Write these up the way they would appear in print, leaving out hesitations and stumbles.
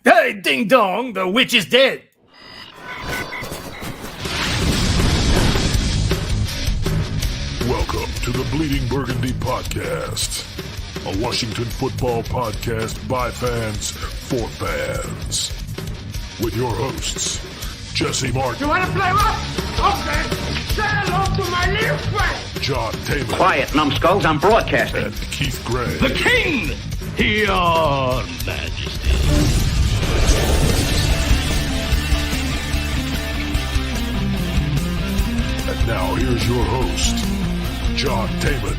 Hey, ding dong, the witch is dead. Welcome to the Bleeding Burgundy podcast, a Washington football podcast by fans for fans. With your hosts, Jesse Martin. You want to play what? Okay. Say hello to my little friend. John Taylor. Quiet, numbskulls, I'm broadcasting. And Keith Gray. The King, your Majesty. And now here's your host, John Taylor.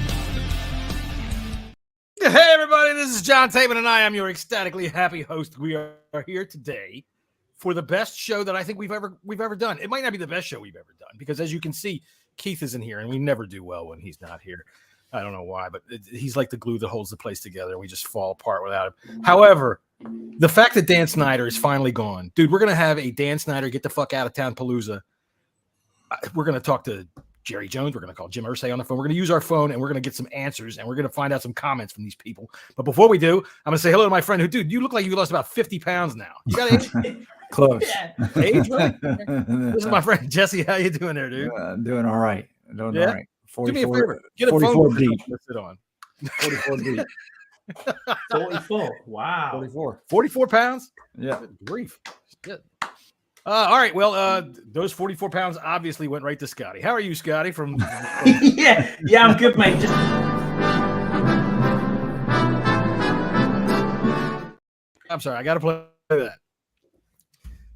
Hey everybody, this is John Taylor, and I am your ecstatically happy host. We are here today for the best show that I think we've ever done. It might not be the best show we've ever done because, as you can see, Keith isn't here, and we never do well when he's not here. I don't know why, but he's like the glue that holds the place together, and we just fall apart without him. However, the fact that Dan Snyder is finally gone, dude, we're gonna have a Dan Snyder get the fuck out of town palooza. We're gonna talk to Jerry Jones. We're going to call Jim Irsay on the phone. We're going to use our phone, and we're going to get some answers, and we're going to find out some comments from these people. But before we do, I'm going to say hello to my friend who, dude, you look like you lost about 50 pounds now. You got age? Close. Age, right? This is my friend Jesse. How you doing there, dude? Doing all right. Doing all right. 44, do me a favor. Get a 44 phone deep. Sit on. 44 deep. 44. Wow. 44 pounds? Yeah. Good grief. Good. All right. Well, those 44 pounds obviously went right to Scotty. How are you, Scotty? yeah, I'm good, mate. I'm sorry. I got to play that.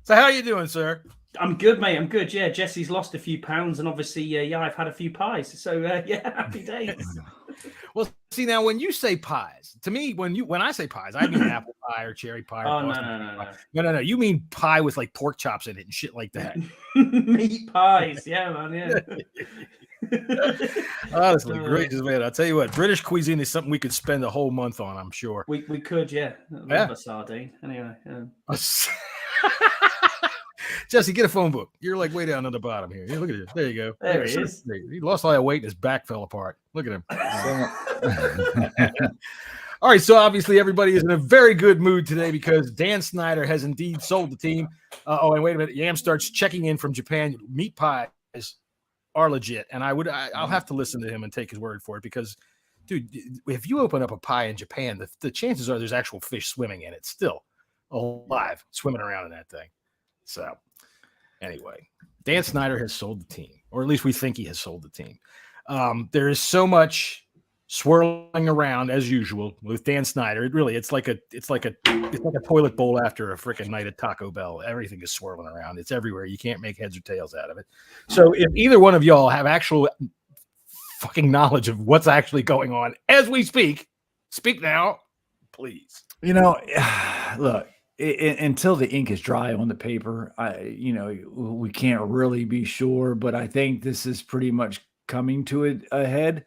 So how are you doing, sir? I'm good, mate. I'm good. Yeah, Jesse's lost a few pounds, and obviously, I've had a few pies. So, yeah, happy days. Well, see, now when you say pies, to me, when I say pies, I mean apple pie or cherry pie. Oh, no. You mean pie with like pork chops in it and shit like that. Meat pies, yeah, man, yeah. Honestly, gracious, man. I'll tell you what, British cuisine is something we could spend a whole month on, I'm sure. We could, yeah. I love a sardine. Anyway, yeah. Jesse, get a phone book. You're like way down on the bottom here. Look at it. There you go. There he is. He lost all that weight and his back fell apart. Look at him. All right, so obviously everybody is in a very good mood today because Dan Snyder has indeed sold the team. And wait a minute. Yam starts checking in from Japan. Meat pies are legit, and I'll have to listen to him and take his word for it because, dude, if you open up a pie in Japan, the chances are there's actual fish swimming in it, still alive, swimming around in that thing. So, anyway, Dan Snyder has sold the team, or at least we think he has sold the team. There is so much swirling around as usual with Dan Snyder. It's like a toilet bowl after a freaking night at Taco Bell. Everything is swirling around. It's everywhere. You can't make heads or tails out of it. So, if either one of y'all have actual fucking knowledge of what's actually going on as we speak now, please. Look. Until the ink is dry on the paper, we can't really be sure, but I think this is pretty much coming to a head.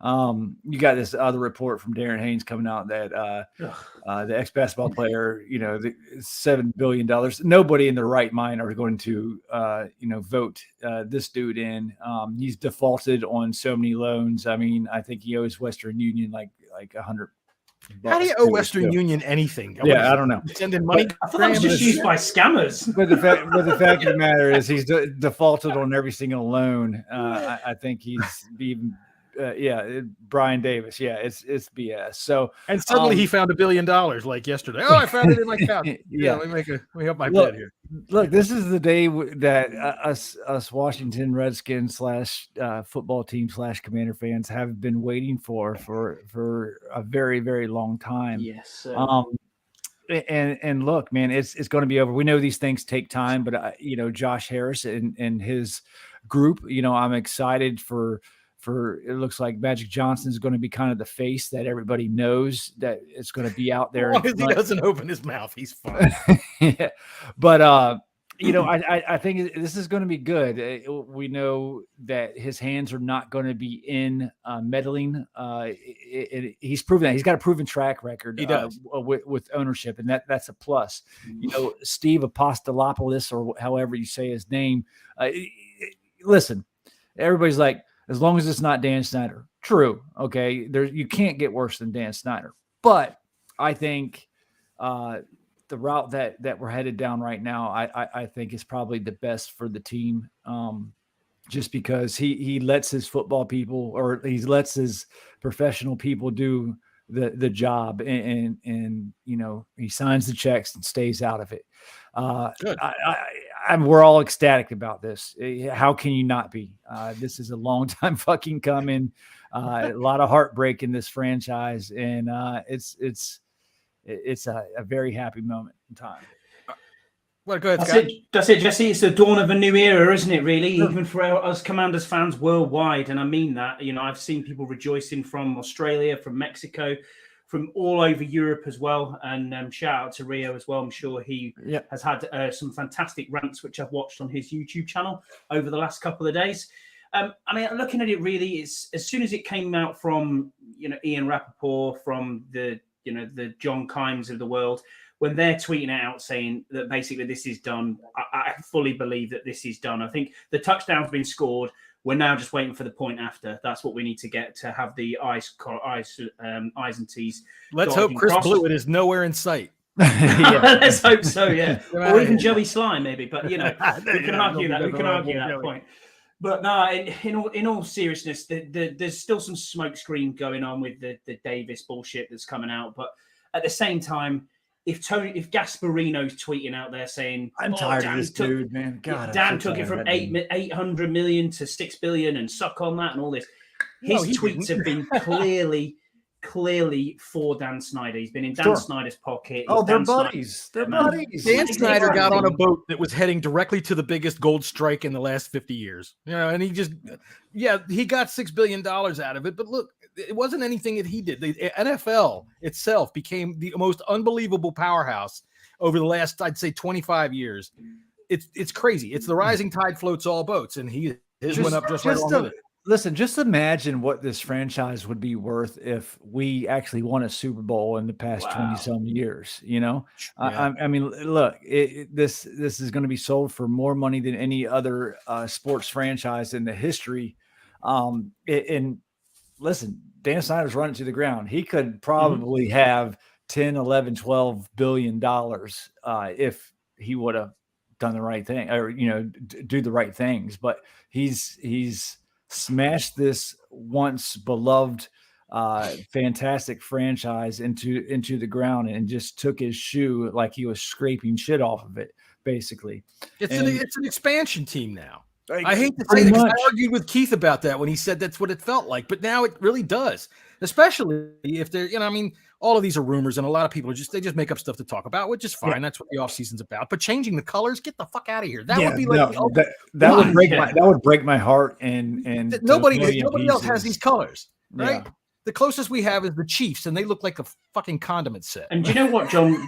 You got this other report from Darren Haynes coming out that the ex-basketball player, the $7 billion, nobody in their right mind are going to, vote this dude in. He's defaulted on so many loans. I mean, I think he owes Western Union like 100. How do you owe Western Union anything? I don't know. Sending money? I thought that was just used by scammers. But the fact of the matter is he's defaulted on every single loan. I think he's even Brian Davis. Yeah, it's BS. So and suddenly he found $1 billion like yesterday. Oh, I found it in my account. Let me up my bed here. Look, this is the day that us Washington Redskins / football team / Commander fans have been waiting for a very, very long time. Yes. Sir. And look, man, it's going to be over. We know these things take time, but Josh Harris and his group, I'm excited for it looks like Magic Johnson is going to be kind of the face that everybody knows that it's going to be out there. As long as he doesn't open his mouth, he's fine. Yeah. But, I think this is going to be good. We know that his hands are not going to be in meddling. He's proven that. He's got a proven track record. He does. With ownership, and that's a plus. Steve Apostolopoulos, or however you say his name. Listen, everybody's like, as long as it's not Dan Snyder. True. Okay. You can't get worse than Dan Snyder. But I think the route that we're headed down right now, I think is probably the best for the team. Just because he lets his football people, or he lets his professional people do the job, and he signs the checks and stays out of it. Good. We're all ecstatic about this. How can you not be? This is a long time fucking coming. A lot of heartbreak in this franchise, and it's a very happy moment in time. Well, go ahead, That's Scott. That's it, Jesse. It's the dawn of a new era, isn't it, really? Even for us Commanders fans worldwide. And I mean that. I've seen people rejoicing from Australia, from Mexico, from all over Europe as well. And shout out to Rio as well. I'm sure he has had some fantastic rants, which I've watched on his YouTube channel over the last couple of days. Looking at it, really, it's as soon as it came out from, Ian Rappaport, from the John Kimes of the world, when they're tweeting it out saying that basically this is done, I fully believe that this is done. I think the touchdown's been scored. We're now just waiting for the point after. That's what we need to get to have the I's and T's. Let's hope Chris Blewett is nowhere in sight. Let's hope so, yeah. Or even Joey Sly, maybe. But, we can argue that. We can argue that point. But no, in all seriousness, there's still some smoke screen going on with the Davis bullshit that's coming out. But at the same time, if Gasparino's tweeting out there saying, I'm tired of this dude, man. God, Dan took it from 800 million to 6 billion and suck on that and all this. His tweets have been clearly for Dan Snyder. He's been in Dan Snyder's pocket. They're buddies. They're buddies. Dan Snyder got on a boat that was heading directly to the biggest gold strike in the last 50 years. And he just, he got $6 billion out of it. But look, it wasn't anything that he did. The NFL itself became the most unbelievable powerhouse over the last, I'd say, 25 years. It's crazy. It's the rising tide floats all boats, and his went up just right along with it. Listen, just imagine what this franchise would be worth if we actually won a Super Bowl in the past 20-some years. I mean, look, this is going to be sold for more money than any other sports franchise in the history. And listen, Dan Snyder's running to the ground. He could probably have 10, 11, 12 billion dollars if he would have done the right thing, or do the right things. But he's smashed this once beloved, fantastic franchise into the ground and just took his shoe like he was scraping shit off of it, basically. It's an expansion team now. I hate to say that, because I argued with Keith about that when he said that's what it felt like, but now it really does, especially if they're, all of these are rumors, and a lot of people they just make up stuff to talk about, which is fine. Yeah. That's what the offseason's about. But changing the colors, get the fuck out of here. That would be like that would break my heart. And nobody else has these colors, right? Yeah. The closest we have is the Chiefs, and they look like a fucking condiment set. And do you know what, John?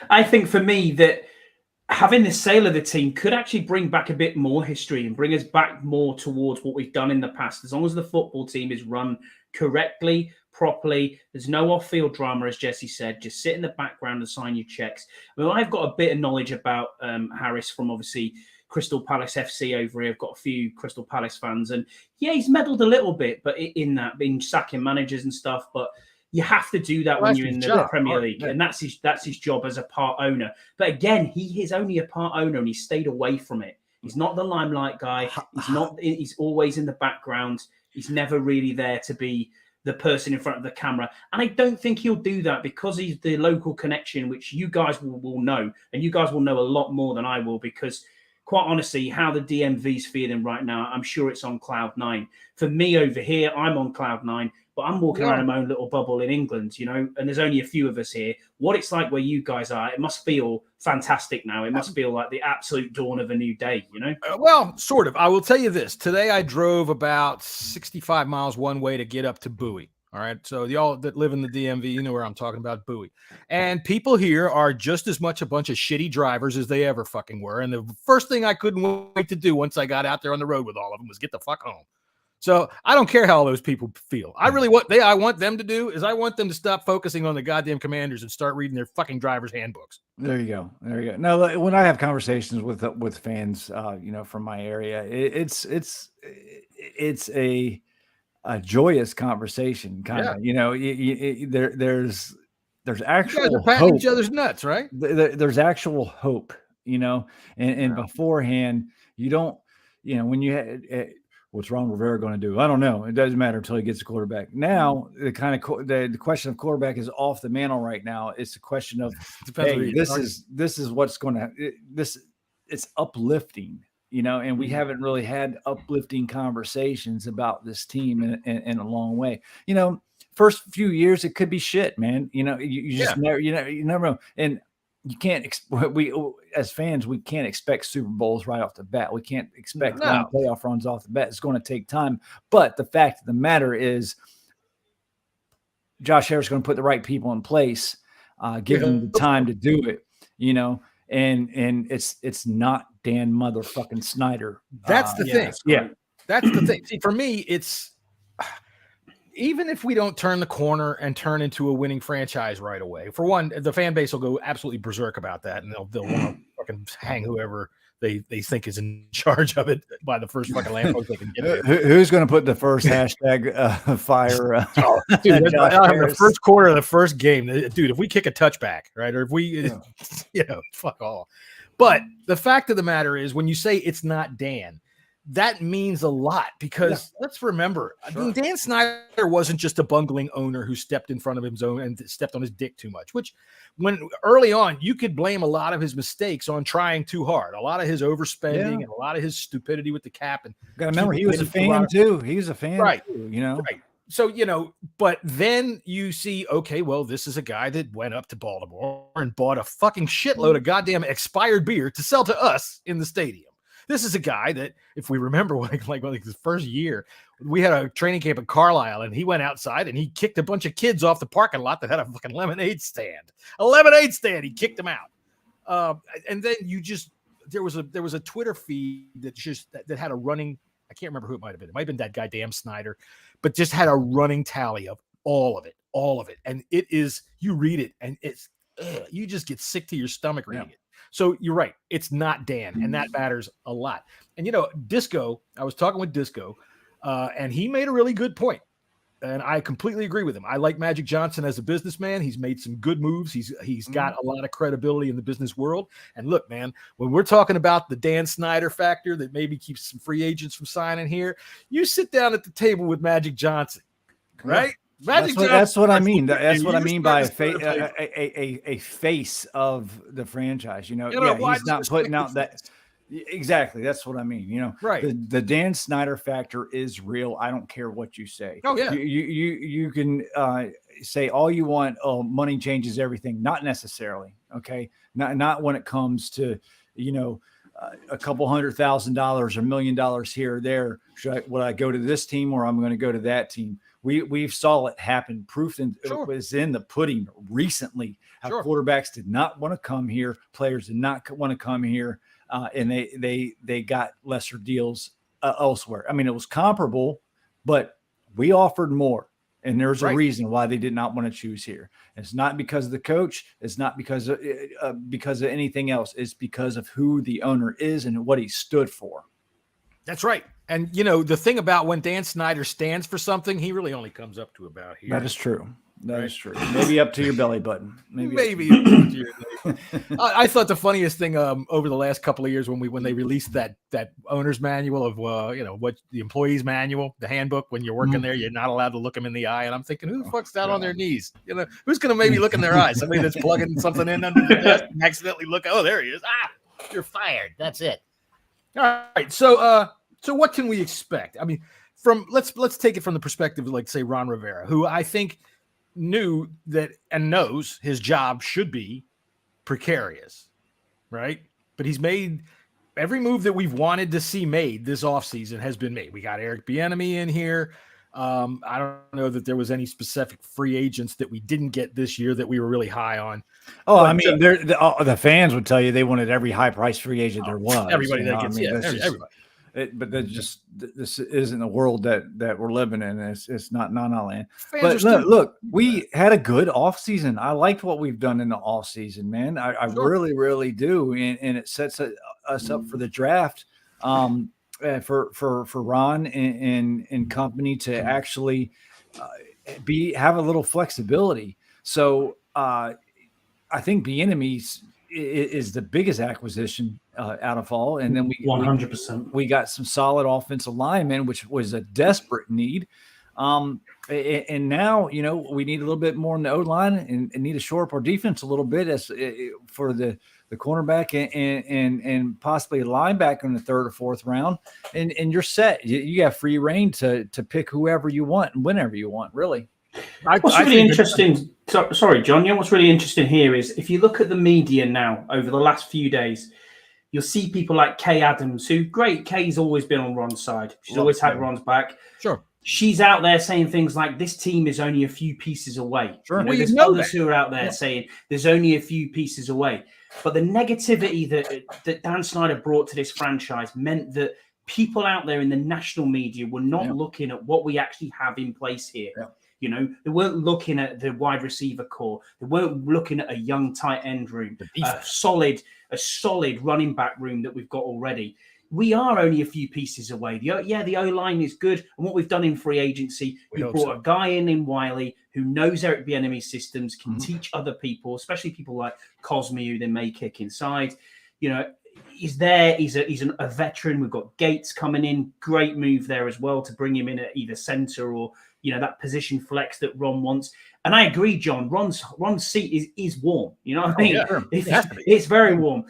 I think for me that having the sale of the team could actually bring back a bit more history and bring us back more towards what we've done in the past. As long as the football team is run correctly, properly, there's no off-field drama, as Jesse said. Just sit in the background and sign your checks. I've got a bit of knowledge about Harris from obviously Crystal Palace FC over here. I've got a few Crystal Palace fans, and he's meddled a little bit, but in that, been sacking managers and stuff. But you have to do that when you're in the Premier League, and that's his job as a part owner. But again, he is only a part owner, and he stayed away from it. He's not the limelight guy. He's always in the background. He's never really there to be the person in front of the camera. And I don't think he'll do that because he's the local connection, which you guys will know. And you guys will know a lot more than I will, because quite honestly, how the DMV's feeling right now, I'm sure it's on cloud 9. For me over here, I'm on cloud 9, but I'm walking around in my own little bubble in England, and there's only a few of us here. What it's like where you guys are, it must feel fantastic now. It must feel like the absolute dawn of a new day, Well, sort of. I will tell you this. Today I drove about 65 miles one way to get up to Bowie. All right. So y'all that live in the DMV, you know where I'm talking about, Bowie. And people here are just as much a bunch of shitty drivers as they ever fucking were. And the first thing I couldn't wait to do once I got out there on the road with all of them was get the fuck home. So I don't care how all those people feel. I want them to do is I want them to stop focusing on the goddamn Commanders and start reading their fucking driver's handbooks. There you go. Now, when I have conversations with fans, from my area, it's a joyous conversation, kind of. There's there's You guys actual are patting hope. each other's nuts, right? There's actual hope, and beforehand, you don't, when you had, what's Ron Rivera going to do? I don't know. It doesn't matter until he gets a quarterback. Now, the question of quarterback is off the mantle right now. It's the question of, hey, this is what's going to, it's uplifting, and we haven't really had uplifting conversations about this team in a long way. First few years, it could be shit, man. You just never, you never know. And you can't, we as fans, we can't expect Super Bowls right off the bat. We can't expect long playoff runs off the bat. It's going to take time. But the fact of the matter is, Josh Harris is going to put the right people in place, give them the time to do it, and it's not Dan motherfucking Snyder. That's the thing. Yeah. That's the thing. See, for me, it's even if we don't turn the corner and turn into a winning franchise right away, for one, the fan base will go absolutely berserk about that, and they'll want to fucking hang whoever they think is in charge of it by the first fucking lamppost they can get. Who's going to put the first hashtag fire? Dude, the first quarter of the first game, dude. If we kick a touchback, right, or if we, fuck all. But the fact of the matter is, when you say it's not Dan, that means a lot, because let's remember, I mean, Dan Snyder wasn't just a bungling owner who stepped in front of his own and stepped on his dick too much, which when early on, you could blame a lot of his mistakes on trying too hard, a lot of his overspending and a lot of his stupidity with the cap. And gotta remember, he was a fan too. He was a fan, right? Too, Right. So, but then you see, okay, well, this is a guy that went up to Baltimore and bought a fucking shitload of goddamn expired beer to sell to us in the stadium. This is a guy that, if we remember, like his first year, we had a training camp in Carlisle, and he went outside and he kicked a bunch of kids off the parking lot that had a fucking lemonade stand. A lemonade stand. He kicked them out. And then there was a Twitter feed that had a running. I can't remember who it might have been. It might have been that guy, damn Snyder, but just had a running tally of all of it. And it is, you read it and it's, you just get sick to your stomach reading it. So you're right. It's not Dan, and that matters a lot. And, Disco, I was talking with Disco, and he made a really good point. And I completely agree with him. I like Magic Johnson as a businessman. He's made some good moves. He's got a lot of credibility in the business world. And look, man, when we're talking about the Dan Snyder factor that maybe keeps some free agents from signing here, you sit down at the table with Magic Johnson, right? That's what I mean. That's what I mean by a face of the franchise. He's not putting out that. Exactly. That's what I mean. Right. The Dan Snyder factor is real. I don't care what you say. Oh yeah. You can say all you want. Oh, money changes everything. Not necessarily. Okay. Not when it comes to, a couple $100,000 or $1 million here or there. Would I go to this team or I'm going to go to that team? We saw it happen. Proof was in the pudding recently. How quarterbacks did not want to come here, players did not want to come here, and they got lesser deals elsewhere. I mean, it was comparable, but we offered more, and there's a reason why they did not want to choose here. It's not because of the coach. It's not because of anything else. It's because of who the owner is and what he stood for. That's right. And, the thing about when Dan Snyder stands for something, he really only comes up to about here. That is true. That is true. Maybe up to your belly button. Maybe. I thought the funniest thing over the last couple of years when they released that owner's manual of, what the employees manual, the handbook, when you're working there, you're not allowed to look them in the eye. And I'm thinking, who the fuck's down on their knees? Who's going to maybe look in their eyes? Somebody that's plugging something in under the desk and accidentally look. Oh, there he is. You're fired. That's it. All right. So what can we expect? I mean, let's take it from the perspective of, like, say, Ron Rivera, who I think knew that and knows his job should be precarious, right? But he's made every move that we've wanted to see made this offseason has been made. We got Eric Bieniemy in here. I don't know that there was any specific free agents that we didn't get this year that we were really high on. Oh, but, I mean, the fans would tell you they wanted every high-priced free agent there was. Everybody that gets, everybody. But this isn't the world that we're living in. It's not land. But look, we had a good off season. I liked what we've done in the off season, man. I really, really do, and it sets us up for the draft. For Ron and company to actually have a little flexibility. So I think Bieniemy is the biggest acquisition out of all, and then 100%. we got some solid offensive linemen, which was a desperate need. And now, we need a little bit more in the O line and need to shore up our defense a little bit for the cornerback and possibly a linebacker in the third or fourth round. And you're set. You have free reign to pick whoever you want and whenever you want, really. What's really interesting, sorry, John, what's really interesting here is if you look at the media now over the last few days, you'll see people like Kay Adams, who, great, Kay's always been on Ron's side. She's always had Ron's back. Sure. She's out there saying things like, this team is only a few pieces away. Sure. There's others who are out there saying there's only a few pieces away. But the negativity that Dan Snyder brought to this franchise meant that people out there in the national media were not looking at what we actually have in place here. Yeah. They weren't looking at the wide receiver core. They weren't looking at a young tight end room, a solid running back room that we've got already. We are only a few pieces away. The O-line is good. And what we've done in free agency, we brought a guy in Wiley who knows Eric Bieniemy's systems, can teach other people, especially people like Cosme, who they may kick inside. He's there. He's a veteran. We've got Gates coming in. Great move there as well to bring him in at either center or that position flex that Ron wants. And I agree, John. Ron's seat is warm. You know what I mean? Yeah. It's very warm.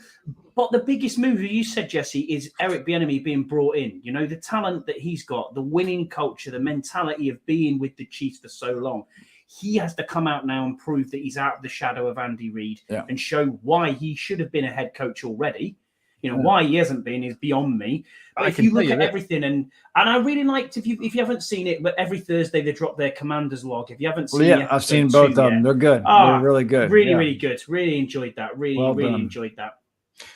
But the biggest move, you said, Jesse, is Eric Bieniemy being brought in. The talent that he's got, the winning culture, the mentality of being with the Chiefs for so long. He has to come out now and prove that he's out of the shadow of Andy Reid and show why he should have been a head coach already. Why he hasn't been is beyond me. But if you look at everything, and I really liked, if you haven't seen it, but every Thursday they drop their Commander's log. If you haven't seen it, I've seen both of them. They're good. They're really good. Really good. Really enjoyed that. Really enjoyed that.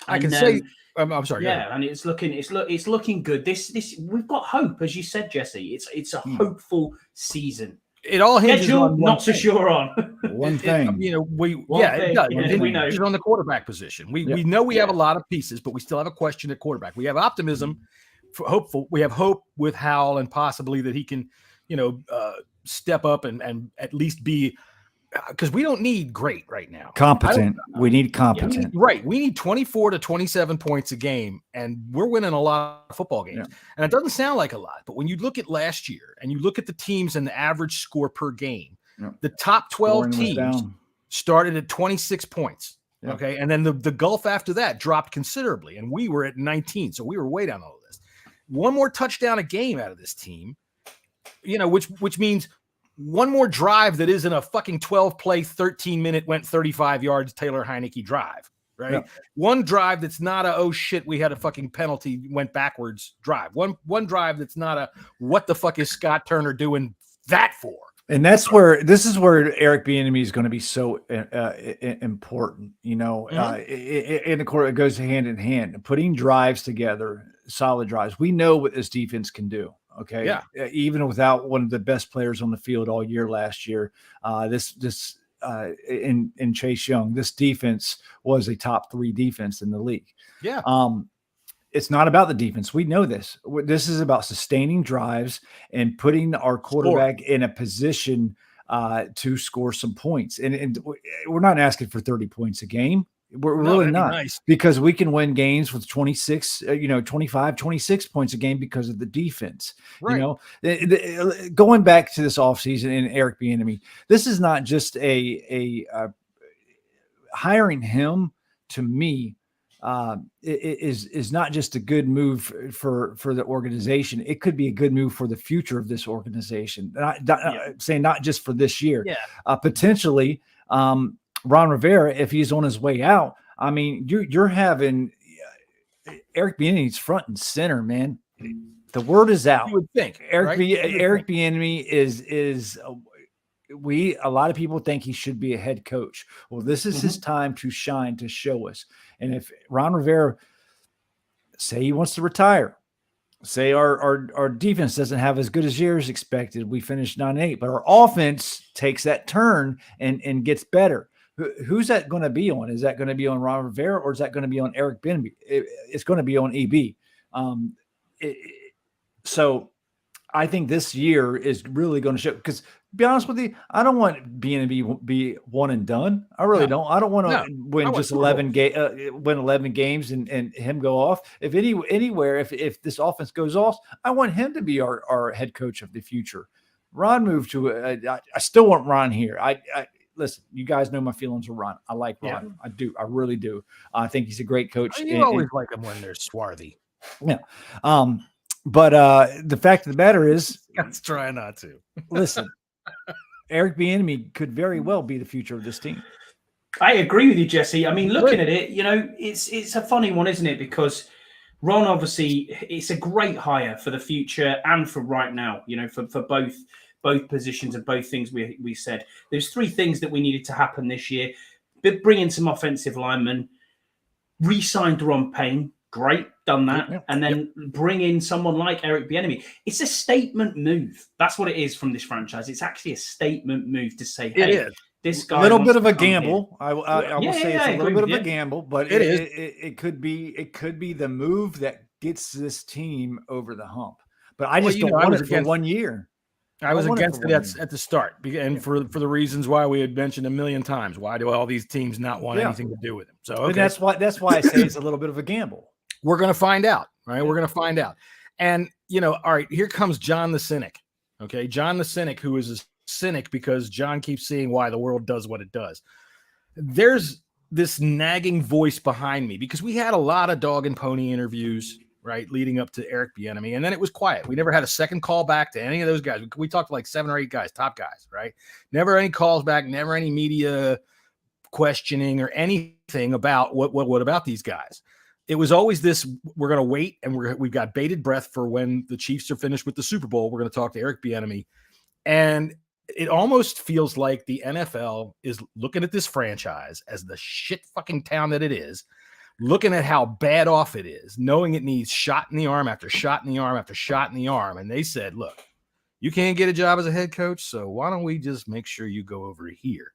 I can say, I'm sorry. Yeah, and it's looking good. This we've got hope, as you said, Jesse. It's a hopeful season. It all hinges on not so sure on one thing. It does. We know on the quarterback position. We know we have a lot of pieces, but we still have a question at quarterback. We have optimism, we have hope with Howell, and possibly that he can, step up and at least be. Because we don't need great right now. Competent. We need competent. We need 24 to 27 points a game, and we're winning a lot of football games. Yeah. And it doesn't sound like a lot, but when you look at last year and you look at the teams and the average score per game, the top 12 teams started at 26 points. Yeah. Okay. And then the gulf after that dropped considerably, and we were at 19. So we were way down on the list. One more touchdown a game out of this team, which means one more drive that isn't a fucking 12-play, 13-minute, went 35 yards Taylor Heineke drive, right? Yeah. One drive that's not a, oh, shit, we had a fucking penalty, went backwards drive. One drive that's not a, what the fuck is Scott Turner doing that for? And this is where Eric Bieniemy is going to be so important, and of course it goes hand in hand. Putting drives together, solid drives. We know what this defense can do. Okay. Yeah. Even without one of the best players on the field all year last year, in Chase Young, this defense was a top 3 defense in the league. Yeah. It's not about the defense. We know this. This is about sustaining drives and putting our quarterback in a position to score some points. And we're not asking for 30 points a game. We're really not, nice. Because we can win games with 26, 25, 26 points a game because of the defense. Right. Going back to this offseason and Eric Bieniemy, this is not just a hiring him. To me, is not just a good move for the organization. It could be a good move for the future of this organization. Saying not just for this year. Yeah. Potentially. Ron Rivera, if he's on his way out, I mean, you're having Eric Bieniemy's front and center, man. The word is out. You would think Eric Bieniemy is a lot of people think he should be a head coach. Well, this is his time to shine, to show us. And if Ron Rivera say he wants to retire, say our defense doesn't have as good as years expected, we finished 9-8, but our offense takes that turn and gets better. Who's that going to be on? Is that going to be on Ron Rivera, or is that going to be on Eric Bieniemy? It's going to be on EB. So I think this year is really going to show, because to be honest with you, I don't want B&B be one and done. I really don't. I don't want to win just 11 games and him go off. If anywhere, if this offense goes off, I want him to be our head coach of the future. Ron moved to I still want Ron here. I listen, you guys know my feelings of Ron. I like Ron. I do. I really do. I think he's a great coach. You always like them when they're swarthy. Yeah. But the fact of the matter is, let's try not to. Listen, Eric Bieniemy could very well be the future of this team. I agree with you, Jesse. I mean, looking at it, it's a funny one, isn't it? Because Ron, obviously, it's a great hire for the future and for right now, for both positions and both things we said. There's 3 things that we needed to happen this year. Bring in some offensive linemen, re-signed Ron Payne. Great, done that. And then bring in someone like Eric Bieniemy. It's a statement move. That's what it is from this franchise. It's actually a statement move to say, hey, this guy. A little bit of a gamble. I will say it's a little bit of a gamble, but it could be the move that gets this team over the hump. But I just don't want it for 1 year. I was against it at the start, and for the reasons why we had mentioned a million times. Why do all these teams not want anything to do with him? So that's why I say it's a little bit of a gamble. We're going to find out, right? We're going to find out. And, all right, here comes John the Cynic, okay? John the Cynic, who is a cynic because John keeps seeing why the world does what it does. There's this nagging voice behind me because we had a lot of dog and pony interviews, right, leading up to Eric Bieniemy, and then it was quiet. We never had a second call back to any of those guys. We talked to like 7 or 8 guys, top guys, right? Never any calls back, never any media questioning or anything about what about these guys. It was always this, we're going to wait, and we've got bated breath for when the Chiefs are finished with the Super Bowl. We're going to talk to Eric Bieniemy. And it almost feels like the NFL is looking at this franchise as the shit fucking town that it is, looking at how bad off it is, knowing it needs shot in the arm after shot in the arm after shot in the arm. And they said, look, you can't get a job as a head coach, so why don't we just make sure you go over here?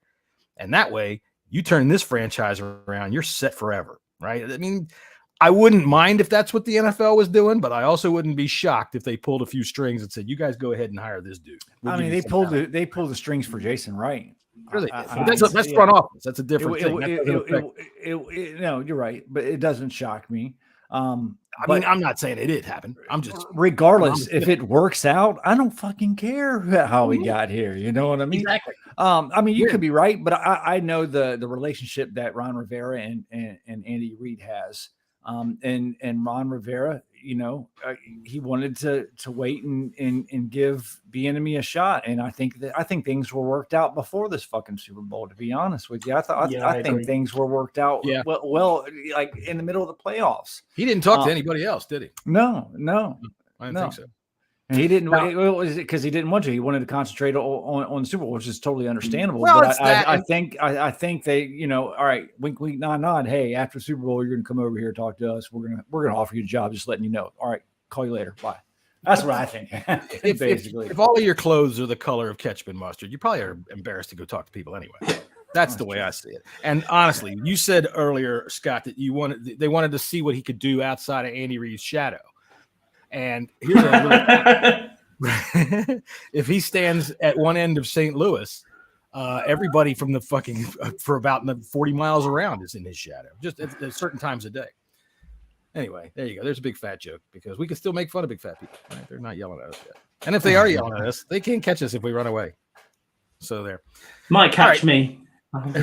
And that way, you turn this franchise around, you're set forever, right? I mean, I wouldn't mind if that's what the NFL was doing, but I also wouldn't be shocked if they pulled a few strings and said, "You guys go ahead and hire this dude." They pulled the strings for Jason Wright. Really? That's front office. That's a different thing. No, you're right, but it doesn't shock me. I mean, I'm not saying it did happen. I'm just regardless if it works out, I don't fucking care how we got here. You know what I mean? Exactly. I mean, you could be right, but I know the relationship that Ron Rivera and Andy Reid has. And Ron Rivera, he wanted to wait and give Bieniemy a shot, and I think things were worked out before this fucking Super Bowl. To be honest with you, I think things were worked out well, like in the middle of the playoffs. He didn't talk to anybody else, did he? No, I didn't think so. And he didn't because he didn't want to. He wanted to concentrate on the Super Bowl, which is totally understandable. Well, but I think they, all right, wink, wink, nod, nod. Hey, after the Super Bowl, you're going to come over here and talk to us. We're gonna offer you a job. Just letting you know. All right, call you later. Bye. That's what I think. Basically, if all of your clothes are the color of ketchup and mustard, you probably are embarrassed to go talk to people anyway. That's the way I see it. And honestly, you said earlier, Scott, that they wanted to see what he could do outside of Andy Reid's shadow. And here's if he stands at one end of St. Louis, everybody from the fucking for about 40 miles around is in his shadow, just at certain times a day. Anyway, there you go. There's a big fat joke because we can still make fun of big fat people. Right? They're not yelling at us yet. And if they are yelling at us, they can't catch us if we run away. So there. Might catch me. not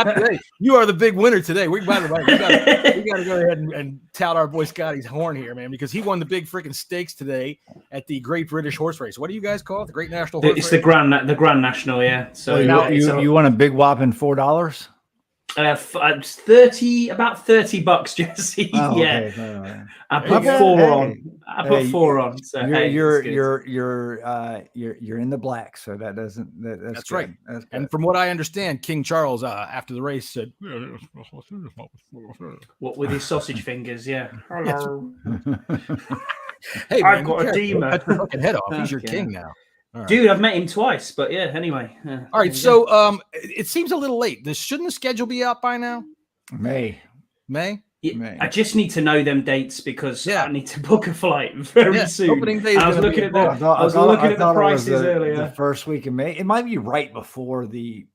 today. You are the big winner today. By the way, we got to go ahead and tout our boy Scotty's horn here, man, because he won the big freaking stakes today at the Great British Horse Race. What do you guys call it? The Great National Horse Race? It's the Grand National, yeah. So you won a big whopping $4. About $30, Jesse. Oh, yeah, okay. I put four on. I put four on. So you're in the black, so that's right. And from what I understand, King Charles after the race said, "What with his sausage fingers?" Yeah. Hello. Hey, I've got a demon. Cut your fucking head off. He's your king now. Right. Dude, I've met him twice, but yeah, anyway. All right, so it seems a little late. Shouldn't the schedule be out by now? May. I just need to know them dates because Yeah. I need to book a flight very soon. Opening day is I was gonna looking be at the, a I was looking at the prices the earlier. first week of May. It might be right before the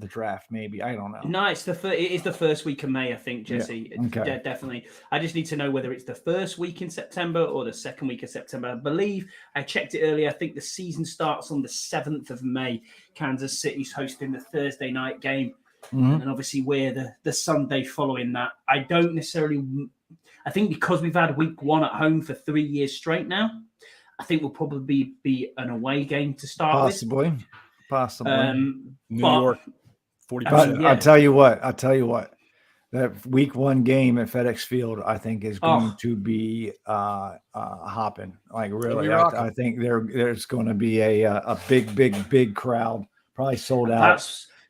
draft, maybe. I don't know. No, it is the first week of May, I think, Jesse. Yeah. Okay. Definitely. I just need to know whether it's the first week in September or the second week of September. I believe I checked it earlier. I think the season starts on the 7th of May. Kansas City's hosting the Thursday night game. Mhm. And obviously we're the Sunday following that. I think because we've had week 1 at home for 3 years straight now, I think we'll probably be an away game to start with. Possibly. New but- York, But 40%. Yeah. I'll tell you what. That week 1 game at FedEx Field, I think, is going to be hopping. Like really, I think there's going to be a big crowd, probably sold out.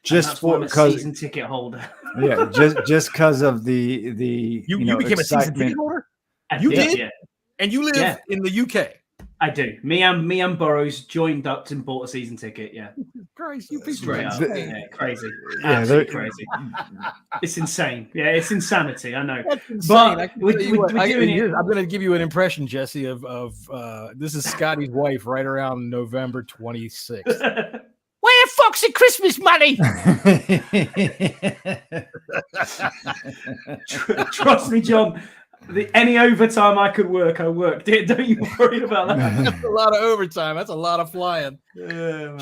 That's why I'm a season ticket holder. Yeah, just because of the You became a season ticket excitement. holder? I You did, did? yeah. And you live in the UK. I do. Me and Burrows joined up and bought a season ticket. Yeah, Christ, you piece of straight up. shit. Yeah, crazy. Yeah, Absolutely crazy. It's insane. Yeah, it's insanity. I know. That's insane. But I can we're tell you what, doing it. I'm going to give you an impression, Jesse, of this is Scotty's wife right around November 26th. Where the fuck's the Christmas money? Trust me, John. Any overtime I could work, I worked it. Don't you worry about that. That's a lot of overtime. That's a lot of flying. Yeah.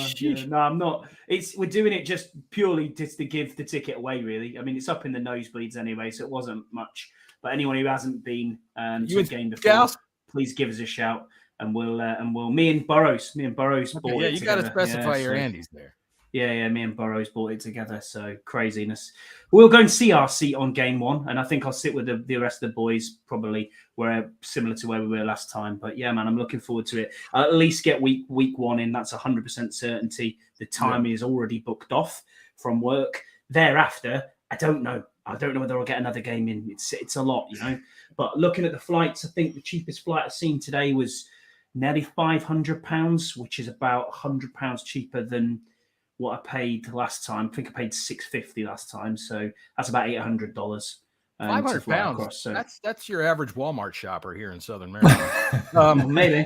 No, I'm not. We're doing it just purely just to give the ticket away. Really, I mean, it's up in the nosebleeds anyway, so it wasn't much. But anyone who hasn't been to a game before, Gals? please give us a shout, and we'll me and Burrows bought Yeah, it you got to together. specify your so- Andes there. Yeah, me and Burrows bought it together. So craziness. We'll go and see our seat on game 1, and I think I'll sit with the rest of the boys probably where similar to where we were last time. But yeah, man, I'm looking forward to it. I'll at least get week 1 in. That's 100% certainty. The time is already booked off from work. Thereafter, I don't know. I don't know whether I'll get another game in. It's a lot, you know. But looking at the flights, I think the cheapest flight I've seen today was nearly £500, which is about £100 cheaper than what I paid last time. I think I paid $650 last time, so that's about $800. £500. So That's your average Walmart shopper here in Southern Maryland. maybe.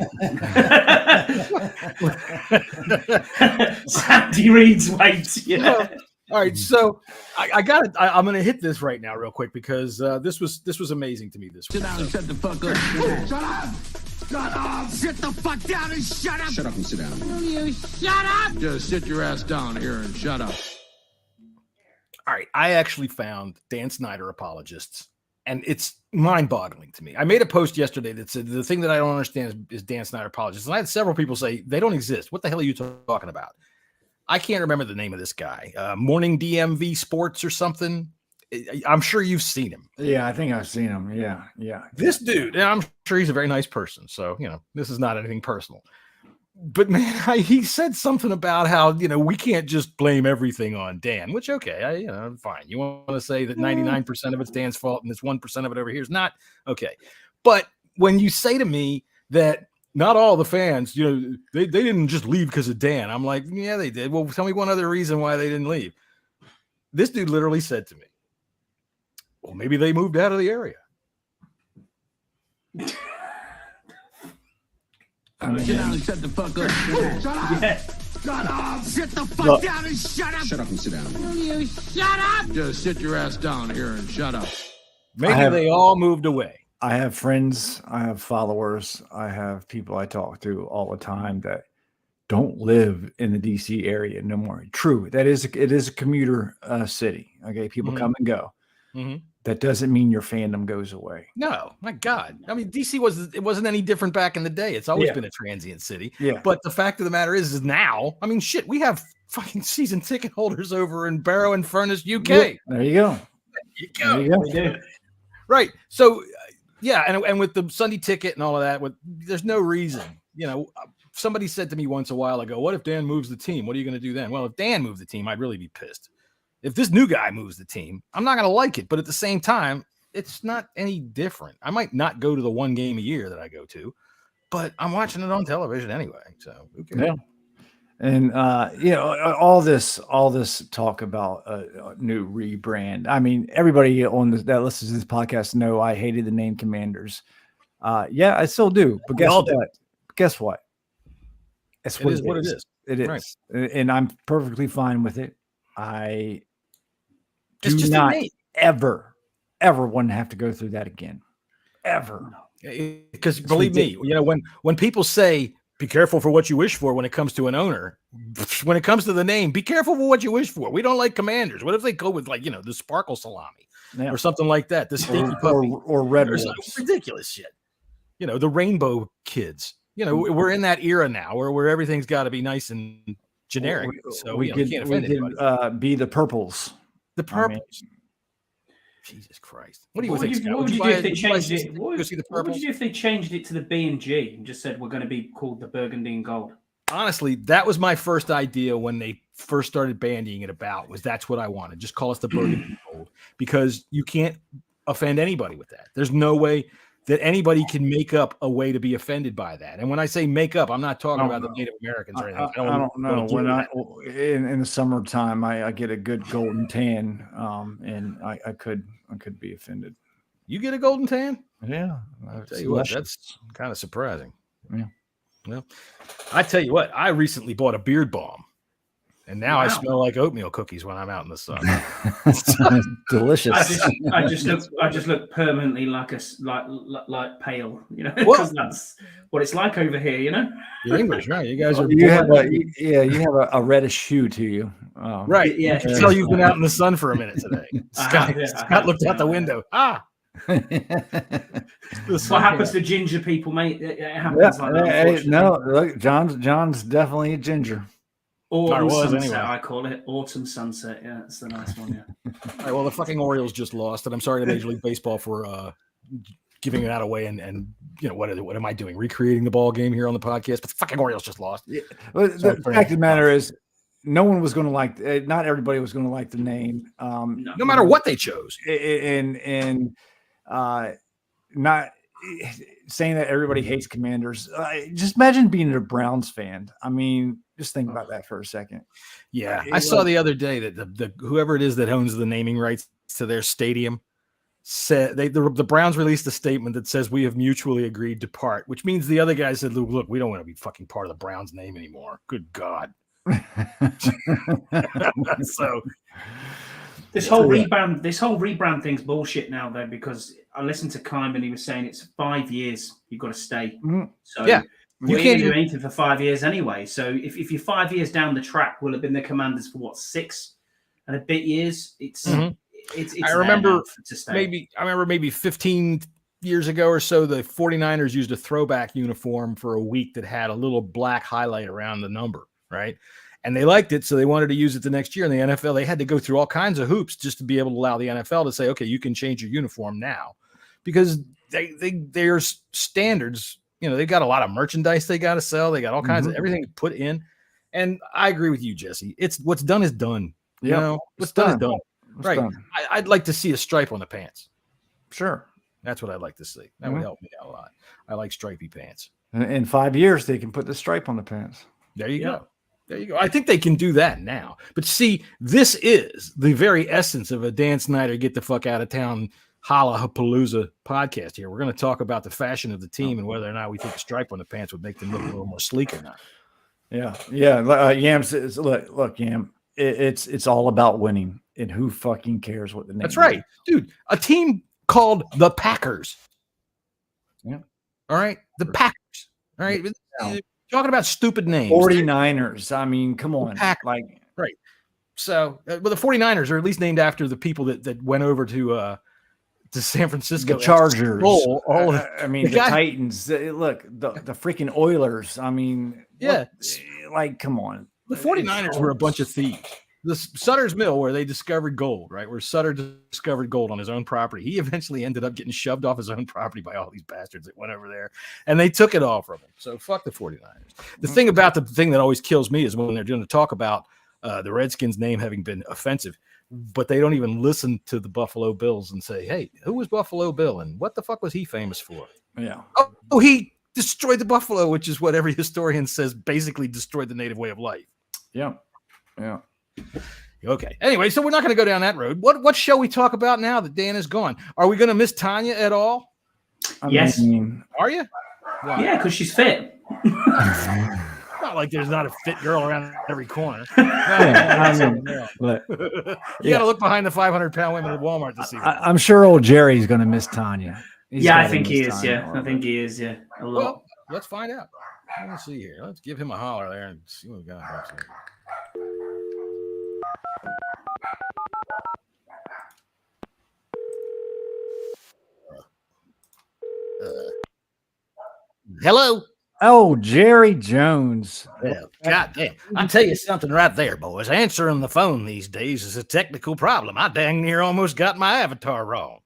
Sandy Reed's weight. Yeah. All right, so I got it. I'm going to hit this right now, real quick, because this was amazing to me this week. Sit down and shut the fuck up. Shut up! Shut up! Sit the fuck down and shut up! Shut up and sit down. Will you shut up? Just sit your ass down here and shut up. All right, I actually found Dan Snyder apologists, and it's mind-boggling to me. I made a post yesterday that said the thing that I don't understand is Dan Snyder apologists, and I had several people say they don't exist. What the hell are you talking about? I can't remember the name of this guy. Morning DMV Sports or something. I'm sure you've seen him. Yeah, I think I've seen him. Yeah. This dude, and I'm sure he's a very nice person. So, this is not anything personal. But man, he said something about how, we can't just blame everything on Dan, which, okay, fine. You want to say that 99% of it's Dan's fault and this 1% of it over here is not? Okay. But when you say to me that not all the fans, they didn't just leave because of Dan, I'm like, yeah, they did. Well, tell me one other reason why they didn't leave. This dude literally said to me, well, maybe they moved out of the area. Sit down and shut the fuck up. Shut up! Yeah. Shut up! Sit the fuck down and shut up! Shut up and sit down. Will you shut up? Just sit your ass down here and shut up. Maybe they all moved away. I have friends, I have followers, I have people I talk to all the time that don't live in the DC area no more. True, it is a commuter city. Okay, people come and go. Mm-hmm. That doesn't mean your fandom goes away. No, my God. I mean, DC wasn't any different back in the day. It's always been a transient city. Yeah. But the fact of the matter is now, I mean, shit, we have fucking season ticket holders over in Barrow and Furnace, UK. Yep. There you go. There you go. Right. So, yeah, and with the Sunday ticket and all of that, there's no reason. Somebody said to me once a while ago, what if Dan moves the team? What are you going to do then? Well, if Dan moved the team, I'd really be pissed. If this new guy moves the team, I'm not going to like it. But at the same time, it's not any different. I might not go to the one game a year that I go to, but I'm watching it on television anyway. So, who cares? Yeah. And all this talk about a new rebrand. I mean, everybody that listens to this podcast know I hated the name Commanders. Yeah, I still do. But guess what? Guess what? It's what it is. It is, right. And I'm perfectly fine with it. I do not ever want to have to go through that again, ever. Because believe me, when people say, be careful for what you wish for when it comes to an owner. When it comes to the name, be careful for what you wish for. We don't like Commanders. What if they go with the sparkle salami or something like that? The stinky puppy or red ridiculous shit. The rainbow kids. We're in that era now where everything's got to be nice and generic. So we can't offend anybody. Be the purples. The purples. Jesus Christ! What would you do if they changed it? What would you do if they changed it to the B and G and just said we're going to be called the Burgundy and Gold? Honestly, that was my first idea when they first started bandying it about. That's what I wanted. Just call us the Burgundy and Gold, because you can't offend anybody with that. There's no way that anybody can make up a way to be offended by that. And when I say make up, I'm not talking about the Native Americans or anything. I don't know. When in the summertime, I get a good golden tan, and I could be offended. You get a golden tan? Yeah. I'll tell you what, that's kind of surprising. Yeah. Well, I tell you what, I recently bought a beard balm. And now I smell like oatmeal cookies when I'm out in the sun. Delicious. I just look permanently like pale, because that's what it's like over here, You're English, right? You guys are. You have a reddish hue to you. Right. Yeah. I can tell you've been out in the sun for a minute today. Scott looked out the window. What happens to ginger people, mate? It happens like that. No, look, John's definitely a ginger. Autumn sunset, anyway. I call it autumn sunset. Yeah, it's the nice one. Yeah. All right. Well, the fucking Orioles just lost, and I'm sorry to Major League Baseball for giving that away. And what am I doing? Recreating the ball game here on the podcast? But the fucking Orioles just lost. Yeah. Well, the fact of the matter is, no one was going to like. Not everybody was going to like the name. No matter what they chose, and not saying that everybody hates Commanders. Just imagine being a Browns fan. I mean, just think about that for a second. Yeah, I saw the other day that the whoever it is that owns the naming rights to their stadium said the Browns released a statement that says we have mutually agreed to part, which means the other guy said, "Look, we don't want to be fucking part of the Browns name anymore." Good God. So this whole rebrand thing's bullshit now, though, because I listened to Kime and he was saying it's 5 years you've got to stay. Mm-hmm. So yeah. You can't do anything for 5 years anyway. So if you're 5 years down the track, will have been the Commanders for 6 and a bit years. It's I remember maybe 15 years ago or so, the 49ers used a throwback uniform for a week that had a little black highlight around the number, right? And they liked it, so they wanted to use it the next year. In the NFL, they had to go through all kinds of hoops just to be able to allow the NFL to say, okay, you can change your uniform now, because their standards. They've got a lot of merchandise they got to sell. They got all kinds of everything to put in. And I agree with you, Jesse. It's what's done is done. What's done is done. Right. I'd like to see a stripe on the pants. Sure. That's what I'd like to see. That would help me out a lot. I like stripy pants. In 5 years, they can put the stripe on the pants. There you go. There you go. I think they can do that now. But see, this is the very essence of a Dan Snyder get the fuck out of town TOWN-A-PALOOZA podcast here. We're going to talk about the fashion of the team and whether or not we think a stripe on the pants would make them look a little more sleek or not. Yeah. Yam says, look, Yam, it's all about winning, and who fucking cares what the name is. That's right. Dude, a team called the Packers. Yeah. All right. The Packers. All right. Yeah. Talking about stupid names. 49ers. I mean, come on. Right. So, but the 49ers are at least named after the people that went over to San Francisco. The Chargers. The Titans. Look, the freaking Oilers. I mean, come on. The 49ers were a bunch of thieves. The Sutter's Mill, where they discovered gold, right? Where Sutter discovered gold on his own property. He eventually ended up getting shoved off his own property by all these bastards that went over there, and they took it all from him. So fuck the 49ers. The thing about the thing that always kills me is when they're going to talk about the Redskins' name having been offensive, but they don't even listen to the Buffalo Bills and say, hey, who was Buffalo Bill and what the fuck was he famous for? Yeah. Oh, he destroyed the buffalo, which is what every historian says basically destroyed the native way of life. Yeah. Yeah. Okay. Anyway, so we're not going to go down that road. What shall we talk about now that Dan is gone? Are we going to miss Tanya at all? Yes. Are you? Wow. Yeah, because she's fit. Not like there's not a fit girl around every corner. But You got to look behind the 500-pound women at Walmart to see. I'm sure old Jerry's going to miss Tanya. I think he is. Yeah, I think he is. Yeah, a lot. Well, let's find out. Let's see here. Let's give him a holler there and see what we got. Hello. Oh, Jerry Jones. Well, God damn. I'll tell you something right there, boys. Answering the phone these days is a technical problem. I dang near almost got my avatar wrong.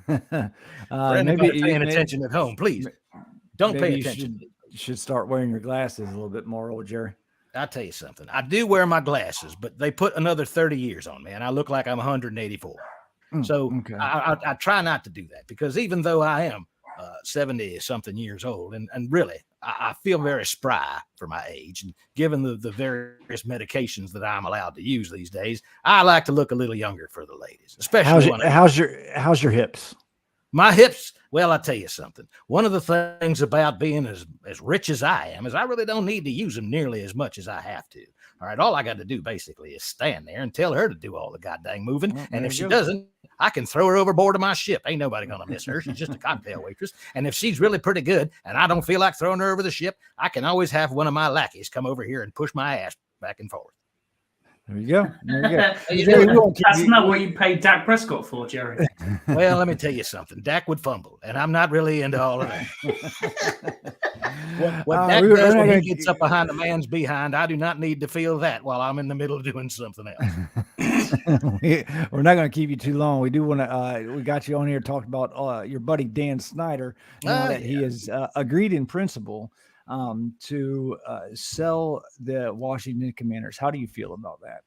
For anybody paying attention at home, please don't pay attention. You should start wearing your glasses a little bit more, old Jerry. I'll tell you something. I do wear my glasses, but they put another 30 years on me, and I look like I'm 184. So okay. I try not to do that, because even though I am 70-something years old, and really, I feel very spry for my age. And given the various medications that I'm allowed to use these days, I like to look a little younger for the ladies, especially how's your hips? My hips. Well, I'll tell you something. One of the things about being as rich as I am is I really don't need to use them nearly as much as I have to. All right. All I got to do basically is stand there and tell her to do all the goddamn moving. Well, and if she doesn't, I can throw her overboard of my ship. Ain't nobody going to miss her. She's just a cocktail waitress. And if she's really pretty good and I don't feel like throwing her over the ship, I can always have one of my lackeys come over here and push my ass back and forth. There you go. There you go. That's not what you paid Dak Prescott for, Jerry. Well, let me tell you something. Dak would fumble, and I'm not really into all of that. What Dak does when he gets up behind a man's behind, I do not need to feel that while I'm in the middle of doing something else. We're not going to keep you too long. We do want to. We got you on here talking about your buddy Dan Snyder. He has agreed in principle to sell the Washington Commanders. How do you feel about that?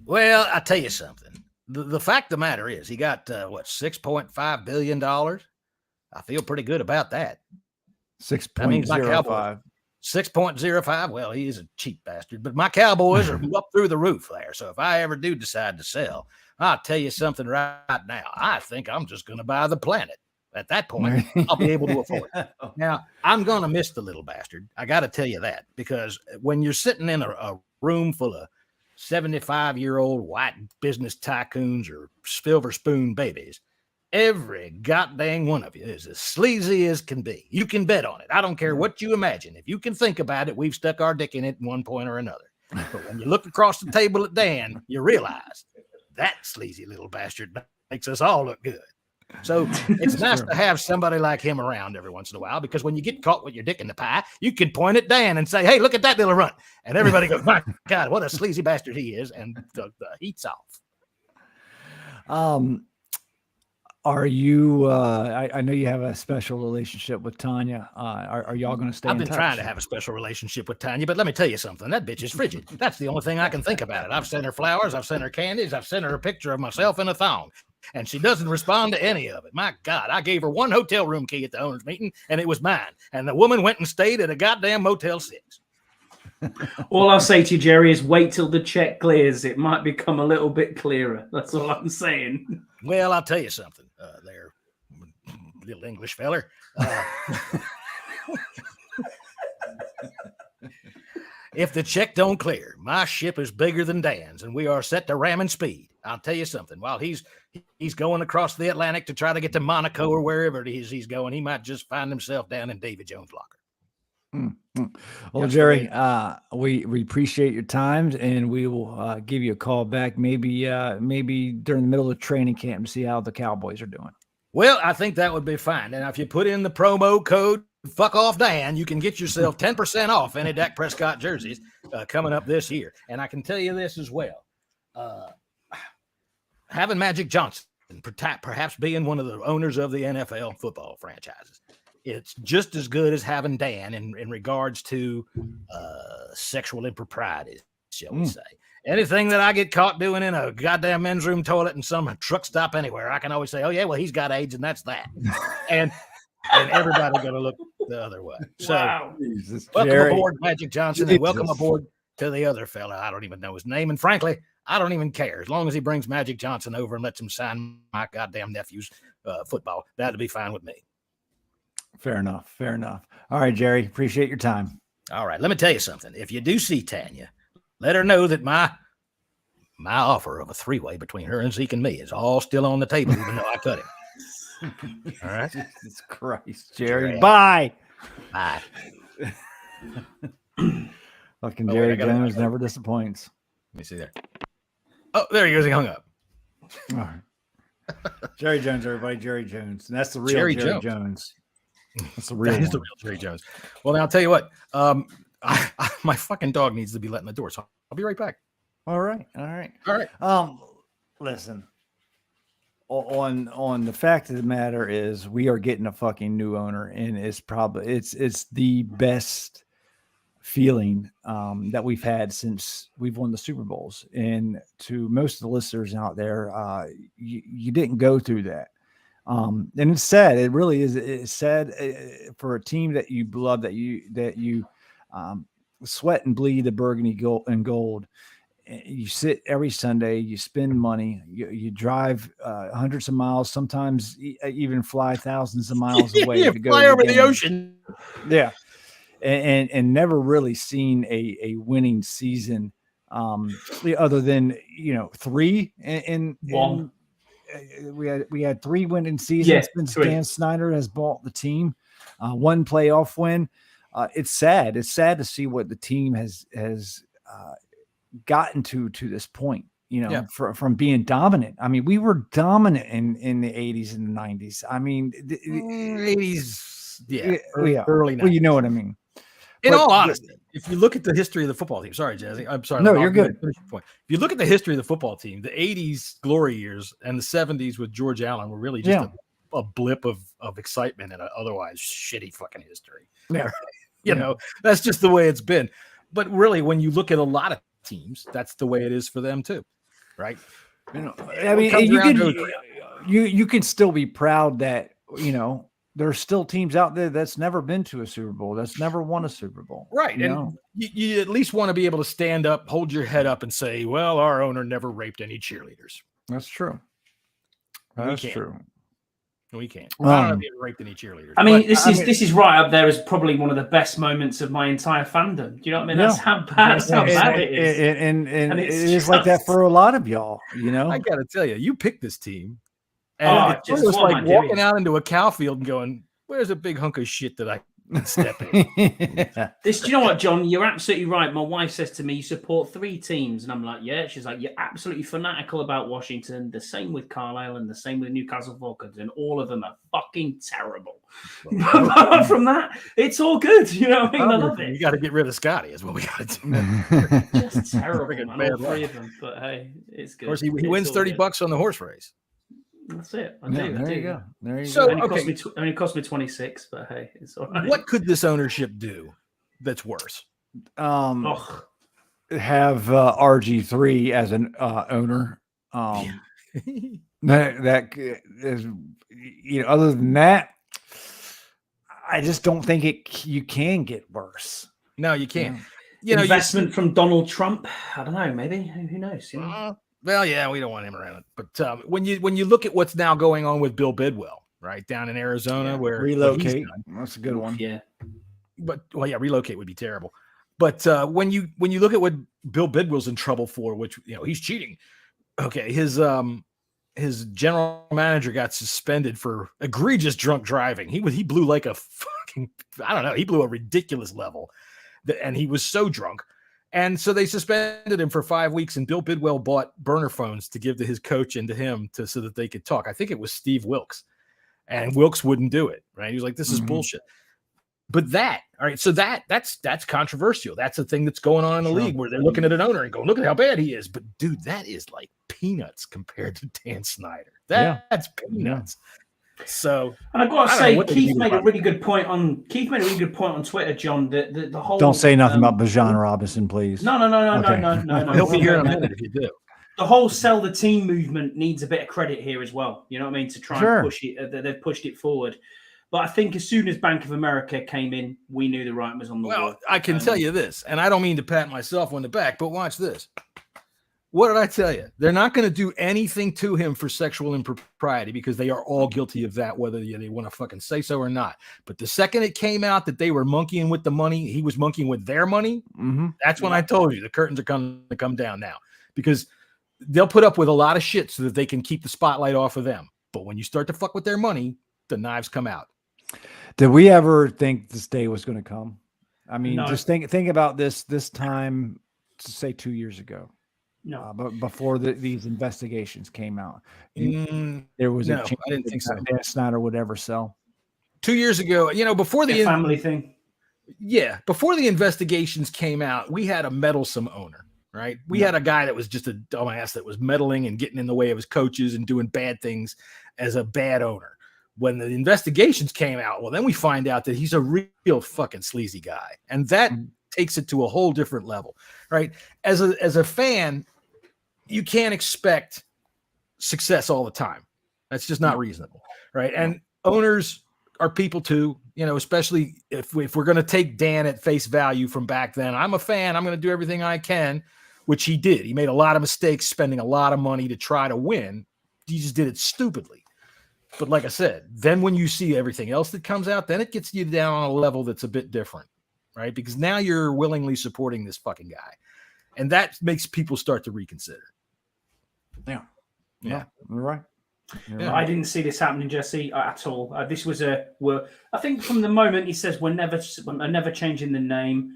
Well, I tell you something. The fact of the matter is, he got $6.5 billion. I feel pretty good about that. 6.05. 6.05. Well, he is a cheap bastard, but my Cowboys are up through the roof there. So if I ever do decide to sell, I'll tell you something right now. I think I'm just going to buy the planet. At that point, I'll be able to afford it. Now, I'm going to miss the little bastard. I got to tell you that, because when you're sitting in a room full of 75-year-old white business tycoons or silver spoon babies, every goddamn one of you is as sleazy as can be. You can bet on it. I don't care what you imagine. If you can think about it, we've stuck our dick in it in one point or another. But when you look across the table at Dan, you realize that sleazy little bastard makes us all look good. So it's nice to have somebody like him around every once in a while, because when you get caught with your dick in the pie, you can point at Dan and say, hey, look at that little runt. And everybody goes, my God, what a sleazy bastard he is. And the heat's off. Are you, I know you have a special relationship with Tanya. Are y'all going to stay in touch? I've been trying to have a special relationship with Tanya, but let me tell you something. That bitch is frigid. That's the only thing I can think about it. I've sent her flowers. I've sent her candies. I've sent her a picture of myself in a thong. And she doesn't respond to any of it. My God, I gave her one hotel room key at the owners' meeting, and it was mine. And the woman went and stayed at a goddamn Motel 6. All I'll say to you, Jerry, is wait till the check clears. It might become a little bit clearer. That's all I'm saying. Well, I'll tell you something there, little English feller. If the check don't clear, my ship is bigger than Dan's, and we are set to ramming speed. I'll tell you something. While he's going across the Atlantic to try to get to Monaco or wherever it is he's going, he might just find himself down in Davy Jones' locker. Well, Jerry, we appreciate your time, and we will give you a call back maybe during the middle of training camp and see how the Cowboys are doing. Well, I think that would be fine. And if you put in the promo code Fuck Off Dan, you can get yourself 10% off any Dak Prescott jerseys coming up this year. And I can tell you this as well. Having Magic Johnson, perhaps being one of the owners of the NFL football franchises, it's just as good as having Dan in regards to sexual improprieties, shall we say. Anything that I get caught doing in a goddamn men's room toilet in some truck stop anywhere, I can always say, oh, yeah, well, he's got AIDS, and that's that. And everybody's going to look the other way. So Wow. Jesus, welcome Jerry. aboard, Magic Johnson, and welcome Jesus. aboard to the other fella. I don't even know his name, and frankly, I don't even care. As long as he brings Magic Johnson over and lets him sign my goddamn nephew's football, that'd be fine with me. Fair enough. Fair enough. All right, Jerry. Appreciate your time. All right, let me tell you something. If you do see Tanya, let her know that my offer of a three-way between her and Zeke and me is all still on the table, even though I cut him. All right? Jesus Christ, Jerry. Jerry. Bye. Bye. Fucking Oh, wait, Jerry I gotta- Jones never disappoints. Let me see there. Oh, there he goes. He hung up. All right. Jerry Jones, everybody. Jerry Jones. And that's the real Jerry Jerry Jones. Jones. That's the real That is the one. real Jerry Jones. Well, now I'll tell you what. My fucking dog needs to be let in the door, so I'll be right back. All right. All right. All right. Listen. On the fact of the matter is we are getting a fucking new owner, and it's probably it's the best feeling that we've had since we've won the Super Bowls. And to most of the listeners out there, you didn't go through that. And it's sad. It really is. It's sad for a team that you love, that you sweat and bleed the burgundy and gold. You sit every Sunday, you spend money, you drive hundreds of miles, sometimes even fly thousands of miles away You to go fly to over the game. ocean. Yeah. And never really seen a winning season other than, three in One. we had 3 winning seasons Yeah, since 3. Dan Snyder has bought the team. 1 playoff win. It's sad. It's sad to see what the team has gotten to this point. From being dominant. I mean, we were dominant in the 80s and the 90s. I mean, 80s, early early 90s. Well, you know what I mean. In But all honesty, if you look at the history of the football team, sorry, Jazzy, I'm sorry. No, I'll you're good. finish your point. If you look at the history of the football team, the 80s glory years and the 70s with George Allen were really just a blip of excitement in an otherwise shitty fucking history. Yeah. That's just the way it's been. But really, when you look at a lot of teams, that's the way it is for them too, right? I mean, you can still be proud that there's still teams out there that's never been to a Super Bowl, that's never won a Super Bowl, right? And you at least want to be able to stand up, hold your head up, and say, "Well, our owner never raped any cheerleaders." That's true. That's true. We can't. I don't know if he raped any cheerleaders. I mean, this is right up there as probably one of the best moments of my entire fandom. Do you know what I mean? That's how bad it is. And it is like that for a lot of y'all, I got to tell you, you picked this team. And it's almost like walking out into a cow field and going, "Where's a big hunk of shit that I can step in?" Do you know what, John? You're absolutely right. My wife says to me, "You support 3 teams," and I'm like, "Yeah." She's like, "You're absolutely fanatical about Washington. The same with Carlisle and the same with Newcastle Falcons, and all of them are fucking terrible." Apart from that, it's all good. You know what I mean? I love it. You got to get rid of Scotty, is what we got to do. Just terrible, man. All 3 of them, but hey, it's good. Of course, he wins $30 on the horse race. That's it. There you go. So, only cost me 26, but hey, it's all right. What could this ownership do that's worse? Have RG3 as an owner. That is, other than that, I just don't think you can get worse. No, you can't. Investment from Donald Trump. I don't know. Maybe who knows? Well, yeah, we don't want him around. But when you look at what's now going on with Bill Bidwell, right down in Arizona, where relocate, that's a good one. Yeah, but relocate would be terrible. But when you look at what Bill Bidwell's in trouble for, which he's cheating. Okay, his general manager got suspended for egregious drunk driving. He blew like a fucking he blew a ridiculous level, and he was so drunk. And so they suspended him for 5 weeks, and Bill Bidwell bought burner phones to give to his coach and to him so that they could talk. I think it was Steve Wilkes, and Wilkes wouldn't do it. Right? He was like, "This is bullshit." But so that's controversial. That's a thing that's going on in the league where they're looking at an owner and going, "Look at how bad he is." But dude, that is like peanuts compared to Dan Snyder. That's peanuts. So, and I've got to say, Keith made a really good point on Twitter, John. The whole don't say nothing about Bijan Robinson, please. No. He'll be here in a minute if you do. The whole sell the team movement needs a bit of credit here as well. You know what I mean? To try and push it, they've pushed it forward. But I think as soon as Bank of America came in, we knew the writing was on the wall. Well, I can tell you this, and I don't mean to pat myself on the back, but watch this. What did I tell you? They're not going to do anything to him for sexual impropriety because they are all guilty of that, whether they want to fucking say so or not. But the second it came out that they were monkeying with the money, he was monkeying with their money. That's when I told you the curtains are going to come down now, because they'll put up with a lot of shit so that they can keep the spotlight off of them. But when you start to fuck with their money, the knives come out. Did we ever think this day was going to come? I mean, No. just think about this time, say 2 years ago. No. But before these investigations came out, there was no, a chance I didn't think so. Dan Snyder would ever sell. 2 years ago, before The family thing. Yeah, before the investigations came out, we had a meddlesome owner, right? We had a guy that was just a dumbass that was meddling and getting in the way of his coaches and doing bad things as a bad owner. When the investigations came out, well, then we find out that he's a real fucking sleazy guy, and that takes it to a whole different level, right? As a fan, you can't expect success all the time. That's just not reasonable, right? And owners are people too, especially if we're going to take Dan at face value from back then. I'm a fan. I'm going to do everything I can, which he did. He made a lot of mistakes, spending a lot of money to try to win. He just did it stupidly. But like I said, then when you see everything else that comes out, then it gets you down on a level that's a bit different, right? Because now you're willingly supporting this fucking guy. And that makes people start to reconsider. Yeah. Yeah. You're right. I didn't see this happening, Jesse, at all. This was I think from the moment he says, I'm never changing the name.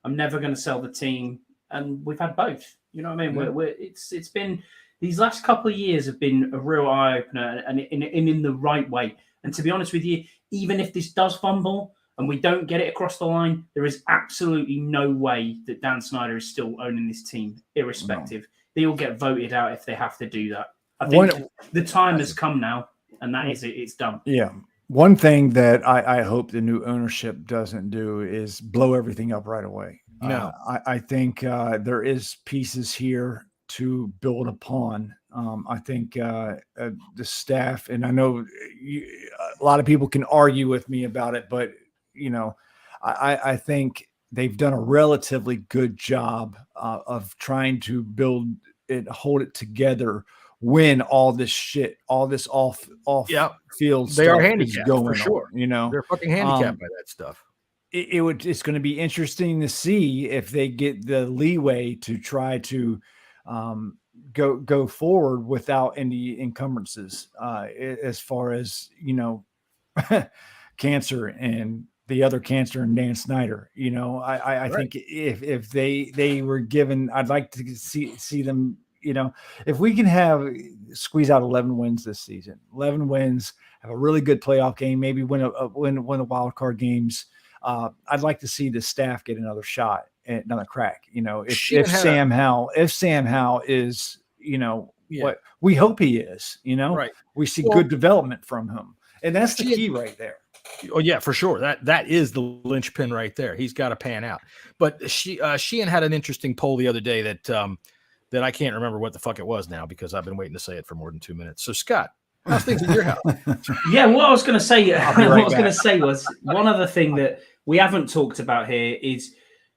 I'm never going to sell the team. And we've had both. You know what I mean? It's been, these last couple of years have been a real eye opener, and in the right way. And to be honest with you, even if this does fumble and we don't get it across the line, there is absolutely no way that Dan Snyder is still owning this team, irrespective. No. They all get voted out if they have to do that. I think the time has come now, and that is it. It's done. Yeah. One thing that I hope the new ownership doesn't do is blow everything up right away. No. I think there is pieces here to build upon. I think the staff, and I know a lot of people can argue with me about it, but I think they've done a relatively good job of trying to build it, hold it together when all this shit, all this off field they stuff are handicapped going for sure. On, they're fucking handicapped by that stuff. It's going to be interesting to see if they get the leeway to try to go forward without any encumbrances as far as cancer and the other cancer and Dan Snyder. I think if they were given, I'd like to see them. If we can squeeze out 11 wins this season, 11 wins, have a really good playoff game, maybe win the wild card games. I'd like to see the staff get another shot, another crack. If Sam Howell is, what we hope he is, right. We see good development from him, and that's the key right there. Oh yeah, for sure. That is the linchpin right there. He's got to pan out. But Sheehan had an interesting poll the other day that I can't remember what the fuck it was now because I've been waiting to say it for more than 2 minutes. So Scott, how's things in your house? Yeah, what I was going to say, was one other thing that we haven't talked about here is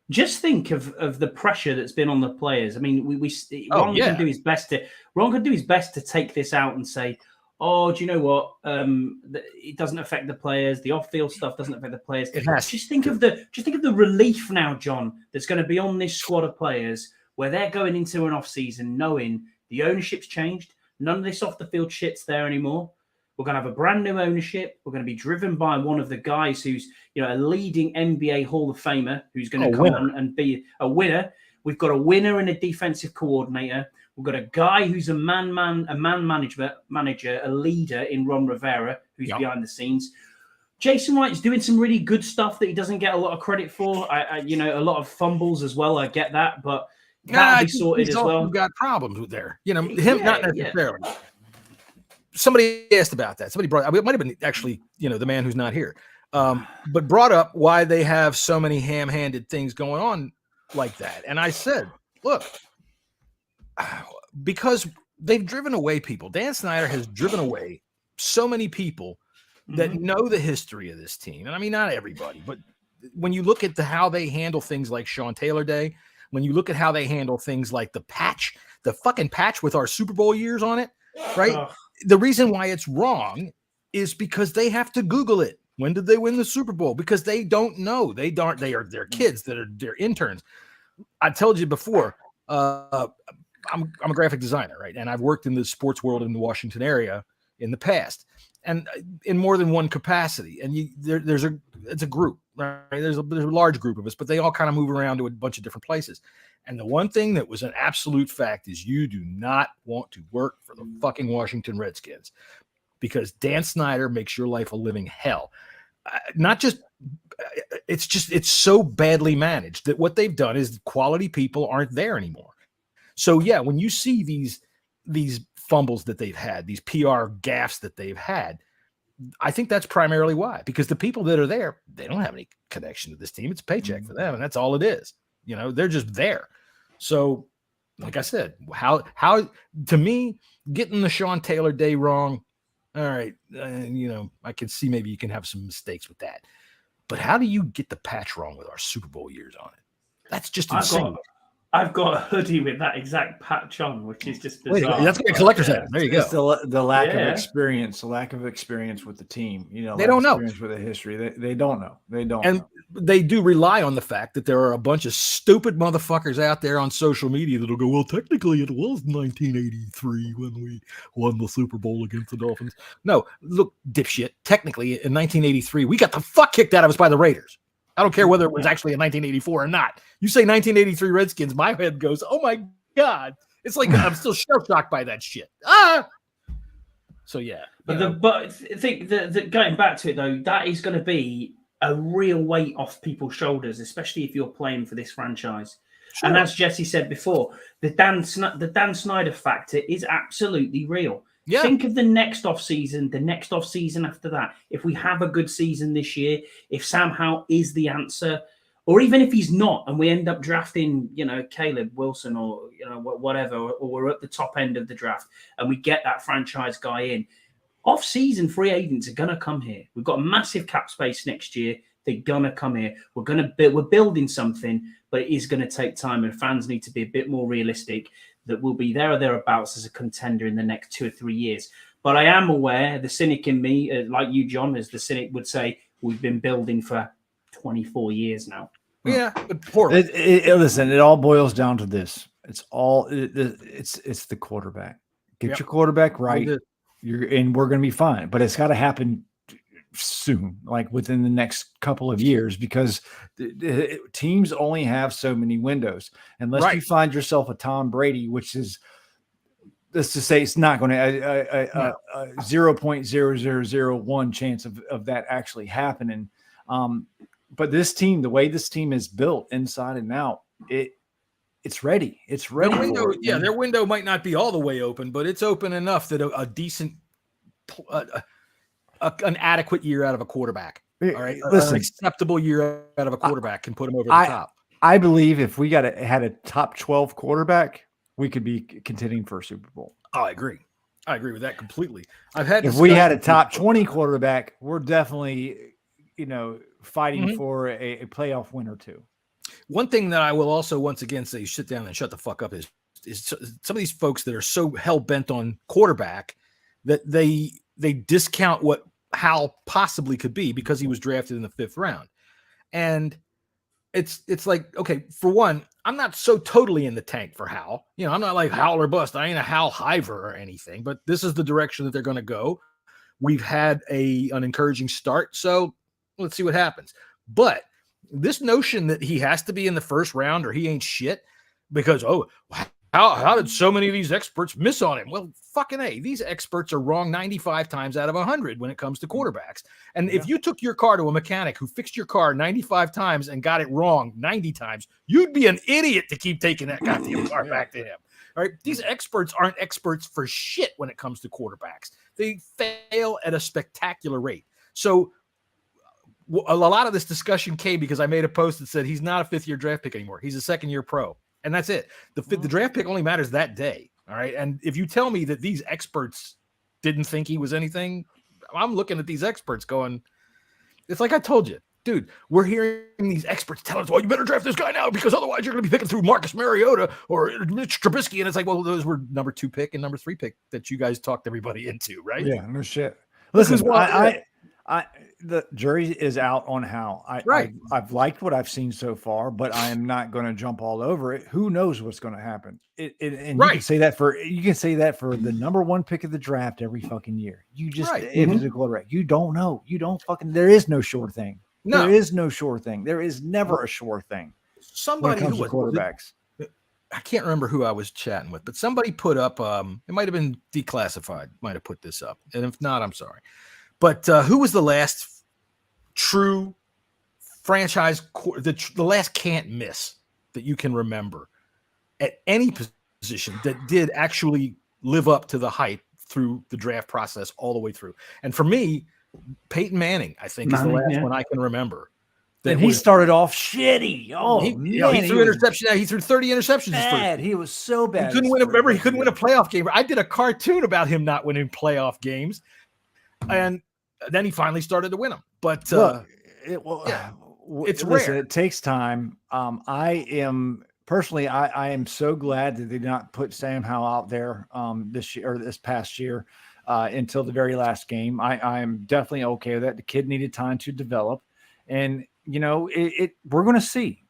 just think of the pressure that's been on the players. I mean, Ron can do his best to take this out and say, oh, do you know what? It doesn't affect the players. The off-field stuff doesn't affect the players. Just think of the relief now, John, that's going to be on this squad of players where they're going into an off-season knowing the ownership's changed. None of this off-the-field shit's there anymore. We're going to have a brand new ownership. We're going to be driven by one of the guys who's a leading NBA Hall of Famer who's going to come on and be a winner. We've got a winner and a defensive coordinator. We've got a guy who's a man manager, a leader in Ron Rivera, who's behind the scenes. Jason Wright's doing some really good stuff that he doesn't get a lot of credit for. A lot of fumbles as well. I get that, but that'll be sorted as well. Got problems with there. Not necessarily. Yeah. Somebody asked about that. Somebody brought. It might have been actually, the man who's not here, but brought up why they have so many ham-handed things going on like that. And I said, look, because they've driven away people. Dan Snyder has driven away so many people that know the history of this team. And I mean, not everybody, but when you look at how they handle things like Sean Taylor Day, when you look at how they handle things like the fucking patch with our Super Bowl years on it, right? The reason why it's wrong is because they have to Google it. When did they win the Super Bowl? Because they don't know. They're kids they're interns. I told you before, I'm a graphic designer, right? And I've worked in the sports world in the Washington area in the past, and in more than one capacity. And it's a group, right? There's a large group of us, but they all kind of move around to a bunch of different places. And the one thing that was an absolute fact is you do not want to work for the fucking Washington Redskins, because Dan Snyder makes your life a living hell. It's so badly managed that what they've done is quality people aren't there anymore. So yeah, when you see these fumbles that they've had, these PR gaffes that they've had, I think that's primarily why, because the people that are there, they don't have any connection to this team. It's a paycheck for them, and that's all it is. They're just there. So, like I said, how to me, getting the Sean Taylor Day wrong, all right, I can see maybe you can have some mistakes with that. But how do you get the patch wrong with our Super Bowl years on it? That's just insane. I've got a hoodie with that exact patch on, which is just bizarre. Wait, that's a collector's item. There you go. It's the lack of experience, with the team. They don't know. With the history, they don't know. They don't. And know. They do rely on the fact that there are a bunch of stupid motherfuckers out there on social media that'll go, well, technically it was 1983 when we won the Super Bowl against the Dolphins. No, look, dipshit. Technically, in 1983, we got the fuck kicked out of us by the Raiders. I don't care whether it was actually in 1984 or not. You say 1983 Redskins, my head goes, oh my God. It's like I'm still shell-shocked by that shit. So, yeah. But I think that going back to it, though, that is going to be a real weight off people's shoulders, especially if you're playing for this franchise. Sure. And as Jesse said before, the Dan Snyder factor is absolutely real. Yeah. Think of the next off season after that. If we have a good season this year, if Sam Howell is the answer, or even if he's not, and we end up drafting, Caleb Wilson or whatever, or we're at the top end of the draft and we get that franchise guy in, off-season free agents are going to come here. We've got massive cap space next year. They're going to come here. We're building something, but it is going to take time, and fans need to be a bit more realistic that we'll be there or thereabouts as a contender in the next 2 or 3 years. But I am aware, the cynic in me, like you, John, as the cynic would say, we've been building for 24 years now. Yeah, but poor. Listen, it all boils down to this. It's the quarterback. Get your quarterback right. We're going to be fine. But it's got to happen soon, like within the next couple of years, because teams only have so many windows. Unless you find yourself a Tom Brady, which is, let's just say it's not going to 0.0001 chance of that actually happening. But this team, the way this team is built inside and out, it's ready. It's ready. Their window might not be all the way open, but it's open enough that a decent, an adequate year out of a quarterback, all right, listen, an acceptable year out of a quarterback can put them over the top. I believe if we had a top 12 quarterback, we could be contending for a Super Bowl. Oh, I agree with that completely. If we had a top 20 quarterback, we're definitely, fighting for a playoff win or two. One thing that I will also once again say, sit down and shut the fuck up, is some of these folks that are so hell bent on quarterback that they discount what Howell possibly could be because he was drafted in the 5th round. And it's like, okay, for one, I'm not so totally in the tank for Howell. I'm not like Howell or bust. I ain't a Howell hiver or anything, but this is the direction that they're going to go. We've had an encouraging start, so let's see what happens. But this notion that he has to be in the 1st round or he ain't shit because, how did so many of these experts miss on him? Well, fucking A, these experts are wrong 95 times out of 100 when it comes to quarterbacks. And if you took your car to a mechanic who fixed your car 95 times and got it wrong 90 times, you'd be an idiot to keep taking that goddamn car back to him. All right. These experts aren't experts for shit when it comes to quarterbacks. They fail at a spectacular rate. So a lot of this discussion came because I made a post that said he's not a 5th-year draft pick anymore. He's a 2nd-year pro. And that's it. The draft pick only matters that day. All right. And if you tell me that these experts didn't think he was anything, I'm looking at these experts going, it's like I told you, dude, we're hearing these experts tell us, well, you better draft this guy now because otherwise you're going to be picking through Marcus Mariota or Mitch Trubisky. And it's like, well, those were number 2 pick and number 3 pick that you guys talked everybody into, right? Yeah, no shit. Listen, the jury is out on how. I've liked what I've seen so far, but I am not going to jump all over it. Who knows what's going to happen? And you can say that for the number 1 pick of the draft every fucking year. You just if it's a quarterback, you don't know. There is no sure thing. No. There is no sure thing. There is never a sure thing. Somebody when it comes to quarterbacks. I can't remember who I was chatting with, but somebody put up. It might have been Declassified. Might have put this up, and if not, I'm sorry. But who was the last true franchise, the last can't miss that you can remember at any position that did actually live up to the hype through the draft process all the way through? And for me, Peyton Manning, I think, is the last one I can remember. And he started off shitty. Oh, he threw interception. He threw 30 interceptions. Bad. He was so bad. He couldn't win. Remember, he couldn't win a playoff game. I did a cartoon about him not winning playoff games, and then he finally started to win them. But it's rare. It takes time. I am so glad that they did not put Sam Howell out there this past year until the very last game. I am definitely okay with that. The kid needed time to develop, and we're going to see.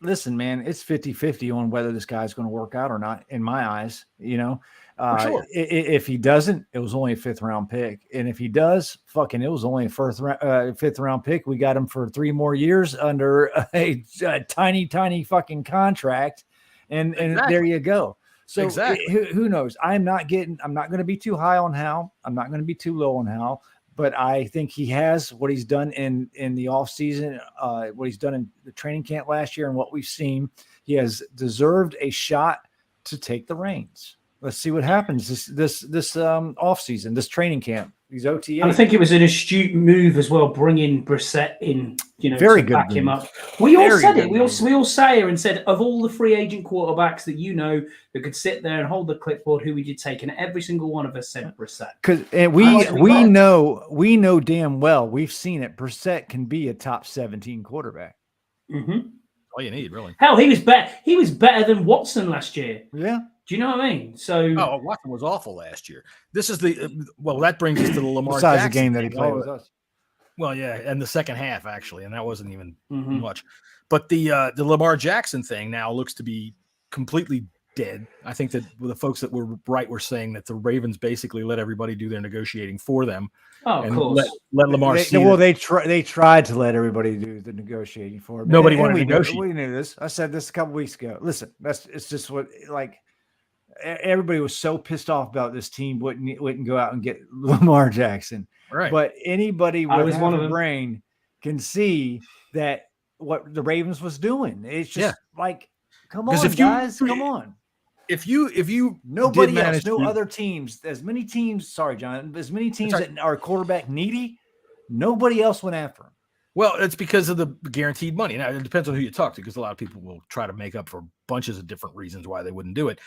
Listen, man, it's 50-50 on whether this guy's going to work out or not. In my eyes, sure. If he doesn't, it was only a 5th round pick. And if he does, it was only a 5th round pick. We got him for 3 more years under a tiny, tiny fucking contract. And there you go. So who knows? I'm not going to be too high on Hal. I'm not going to be too low on Hal, but I think he has what he's done in the off season, what he's done in the training camp last year and what we've seen. He has deserved a shot to take the reins. Let's see what happens this off season, this training camp, these OTA. And I think it was an astute move as well, bringing Brissett in, very to good back move. him up. We all said it. We all sat here and said, of all the free agent quarterbacks that that could sit there and hold the clipboard, who would you take? And every single one of us said Brissett. Because we know damn well, we've seen it. Brissett can be a top 17 quarterback. Mm-hmm. All you need, really. Hell, he was better than Watson last year. Yeah. Do you know what I mean? So, Watson was awful last year. This is that brings us to the Lamar besides Jackson the game that he played with us. Well, yeah, and the second half actually, and that wasn't even much. But the Lamar Jackson thing now looks to be completely dead. I think that the folks that were right were saying that the Ravens basically let everybody do their negotiating for them. Oh, of course. Let Lamar see. Well, they tried to let everybody do the negotiating for them. Nobody wanted to negotiate. We knew this. I said this a couple weeks ago. Listen, it's just what everybody was so pissed off about this team wouldn't go out and get Lamar Jackson. Right. But anybody with a brain can see that what the Ravens was doing. It's just come on, guys, come on. If you nobody else, other teams, as many teams that are quarterback needy, nobody else went after him. Well, it's because of the guaranteed money. Now, it depends on who you talk to, because a lot of people will try to make up for bunches of different reasons why they wouldn't do it.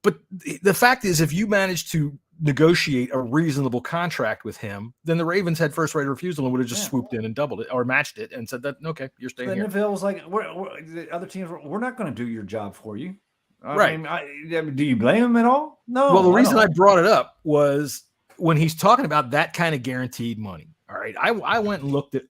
But the fact is, if you manage to negotiate a reasonable contract with him, then the Ravens had first right of refusal and would have just swooped in and doubled it or matched it and said that, okay, you're staying here. The NFL was like, the other teams, we're not going to do your job for you. Right. I mean, do you blame him at all? No. Well, the reason I brought it up was when he's talking about that kind of guaranteed money. All right. I went and looked at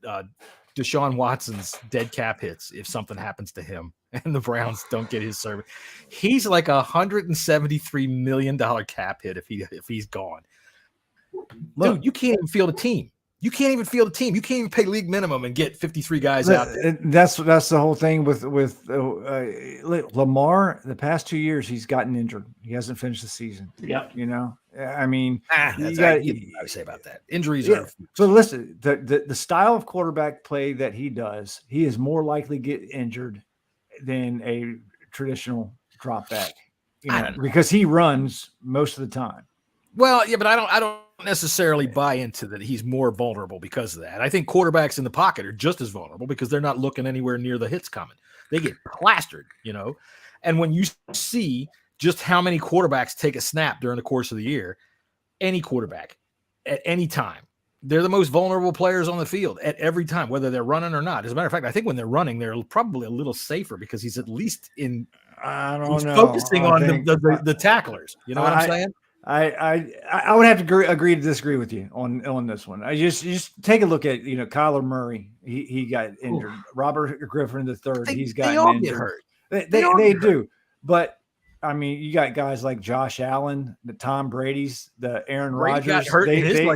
Deshaun Watson's dead cap hits if something happens to him and the Browns don't get his service. He's like $173 million cap hit if he's gone. Look, dude, you can't even field a team. You can't even field a team. You can't even pay league minimum and get 53 guys out there. That's the whole thing with Lamar. The past 2 years, he's gotten injured. He hasn't finished the season. Yep. I mean, that's what I say about that. Injuries are. So listen, the style of quarterback play that he does, he is more likely to get injured than a traditional drop back. Because he runs most of the time. Well, yeah, but I don't necessarily buy into that he's more vulnerable because of that. I think quarterbacks in the pocket are just as vulnerable because they're not looking anywhere near the hits coming. They get plastered, And when you see just how many quarterbacks take a snap during the course of the year, any quarterback, at any time. They're the most vulnerable players on the field at every time, whether they're running or not. As a matter of fact, I think when they're running, they're probably a little safer because he's at least he's focusing on the tacklers. You know what I'm saying? I would have to agree to disagree with you on this one. I just take a look at Kyler Murray. He got injured. Robert Griffin III. He's got injured. Get hurt. They do, but I mean, you got guys like Josh Allen, the Tom Brady's, the Aaron Rodgers. Got hurt in his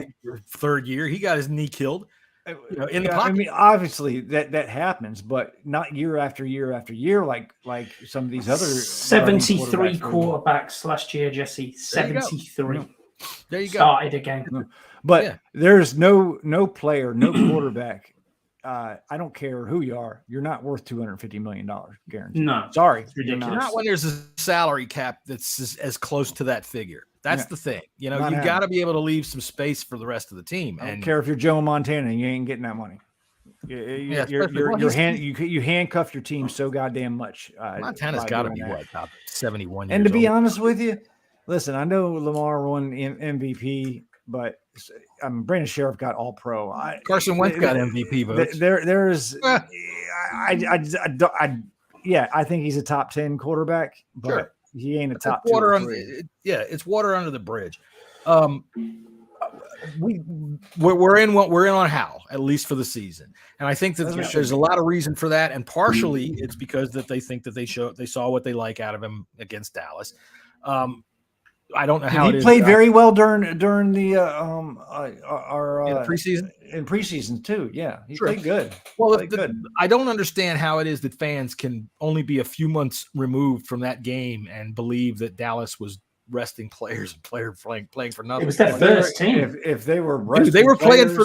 third year. He got his knee killed. In the pocket. I mean, obviously that happens, but not year after year after year, like some of these other 73 quarterbacks last year, Jesse. 73. There you go. Started again. But there's no player, no quarterback. I don't care who you are. You're not worth $250 million guaranteed. No, sorry, it's ridiculous. Not when there's a salary cap that's as close to that figure. That's the thing. You got to be able to leave some space for the rest of the team. I don't care if you're Joe Montana, you ain't getting that money. You handcuff your team so goddamn much. Montana's got to be top 71. And to be honest with you, listen, I know Lamar won MVP, but Brandon Sheriff got All Pro. Carson Wentz got MVP votes. I think he's a top 10 quarterback, but he ain't a top two. It's water under the bridge. We're in on Hal, at least for the season, and I think that there's a lot of reason for that, and partially it's because that they think that they saw what they like out of him against Dallas. I don't know how he played very well during the preseason. In preseason too, yeah, he played good. Well, I don't understand how it is that fans can only be a few months removed from that game and believe that Dallas was resting players and playing for nothing. It was their first team. If they were they were playing for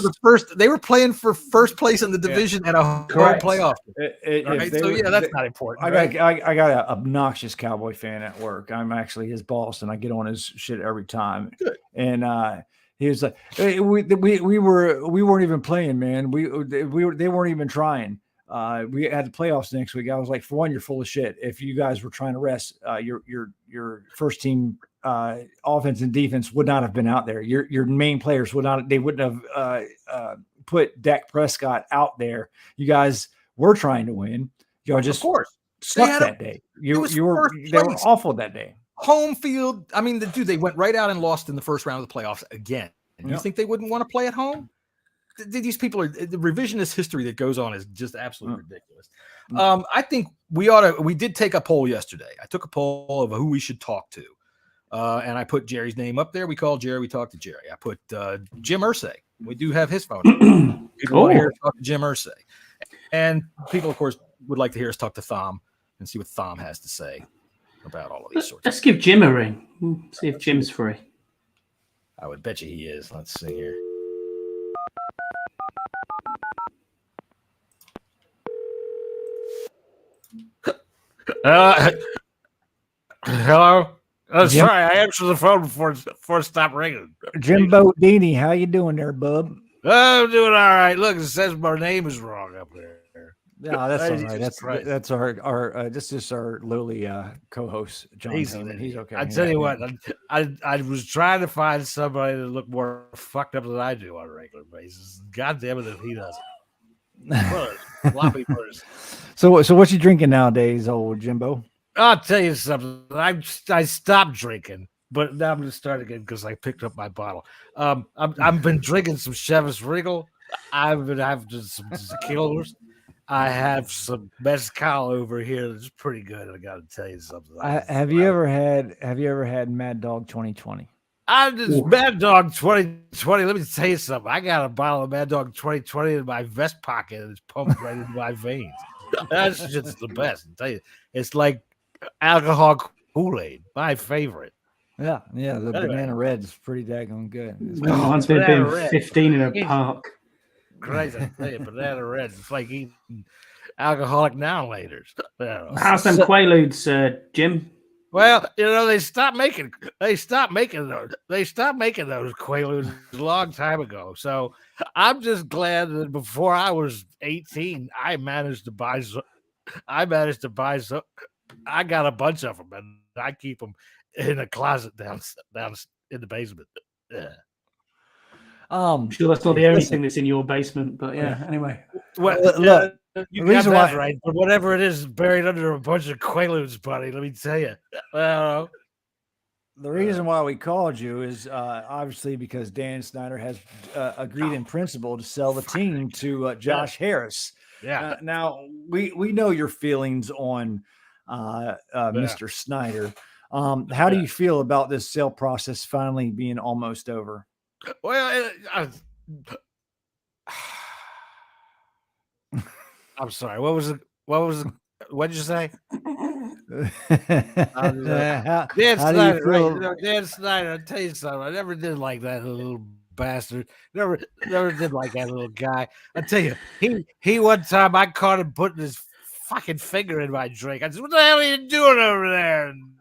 they were playing for first place in the division and a home playoff. That's not important. I got an obnoxious Cowboy fan at work. I'm actually his boss, and I get on his shit every time. Good. And he was like, "Hey, we weren't even playing, man. They weren't even trying. We had the playoffs next week." I was like, "For one, you're full of shit. If you guys were trying to rest, your first team offense and defense would not have been out there. Your main players wouldn't have put Dak Prescott out there. You guys were trying to win. Y'all just sucked that day. They were awful that day. Home field. I mean, they went right out and lost in the first round of the playoffs again. And you think they wouldn't want to play at home? These people the revisionist history that goes on is just absolutely ridiculous. I think we did take a poll yesterday. I took a poll of who we should talk to. And I put Jerry's name up there. We called Jerry. We talked to Jerry. I put Jim Irsay. We do have his phone number. People want to hear us talk to Jim Irsay. And people, of course, would like to hear us talk to Thom and see what Thom has to say about all of these sorts. Let's give Jim a ring. See if Jim's free. I would bet you he is. Let's see here. Hello. Sorry, I answered the phone before it stopped ringing. Jimbo Dini, how you doing there, bub? I'm doing all right. Look, it says my name is wrong up there. No, that's all right. That's our this is our lowly co-host, John. He's okay. I tell you what, I was trying to find somebody that looked more fucked up than I do on a regular basis. God damn it, if he doesn't. Floppy birds. So what you drinking nowadays, old Jimbo? I'll tell you something. I stopped drinking, but now I'm going to start again because I picked up my bottle. I've been drinking some Chivas Regal. I've been having some tequilas. I have some mezcal over here that's pretty good. I got to tell you something. Have you ever had Mad Dog 2020? I'm just Mad Dog 2020. Let me tell you something. I got a bottle of Mad Dog 2020 in my vest pocket and it's pumped right into my veins. That's just the best. I'll tell you, it's like alcohol Kool-Aid, my favorite. Yeah. The banana red is pretty daggone good. Mine's been 15 in a park. Crazy, I tell you, banana red. It's like eating alcoholic now laters. How's them Quaaludes, Jim? Well, they stopped making those Quaaludes a long time ago. So I'm just glad that before I was 18, I managed to buy some. I got a bunch of them, and I keep them in a closet down in the basement. Yeah. I'm sure that's not the only thing that's in your basement, but yeah. Anyway, Well, look, you the got reason that why- right, but whatever it is buried under a bunch of Quaaludes, buddy. Let me tell you. Well, The reason why we called you is obviously because Dan Snyder has agreed in principle to sell the team to Josh Harris. yeah. Now we know your feelings on Mr. Snyder. How do you feel about this sale process finally being almost over? Well, I'm sorry. What was it? What did you say? How Dan do you Snyder, right? feel? You know, Dan Snyder. I'll tell you something. I never did like that little bastard. Never did like that little guy. I tell you, he one time I caught him putting his fucking finger in my drink. I said, "What the hell are you doing over there?" And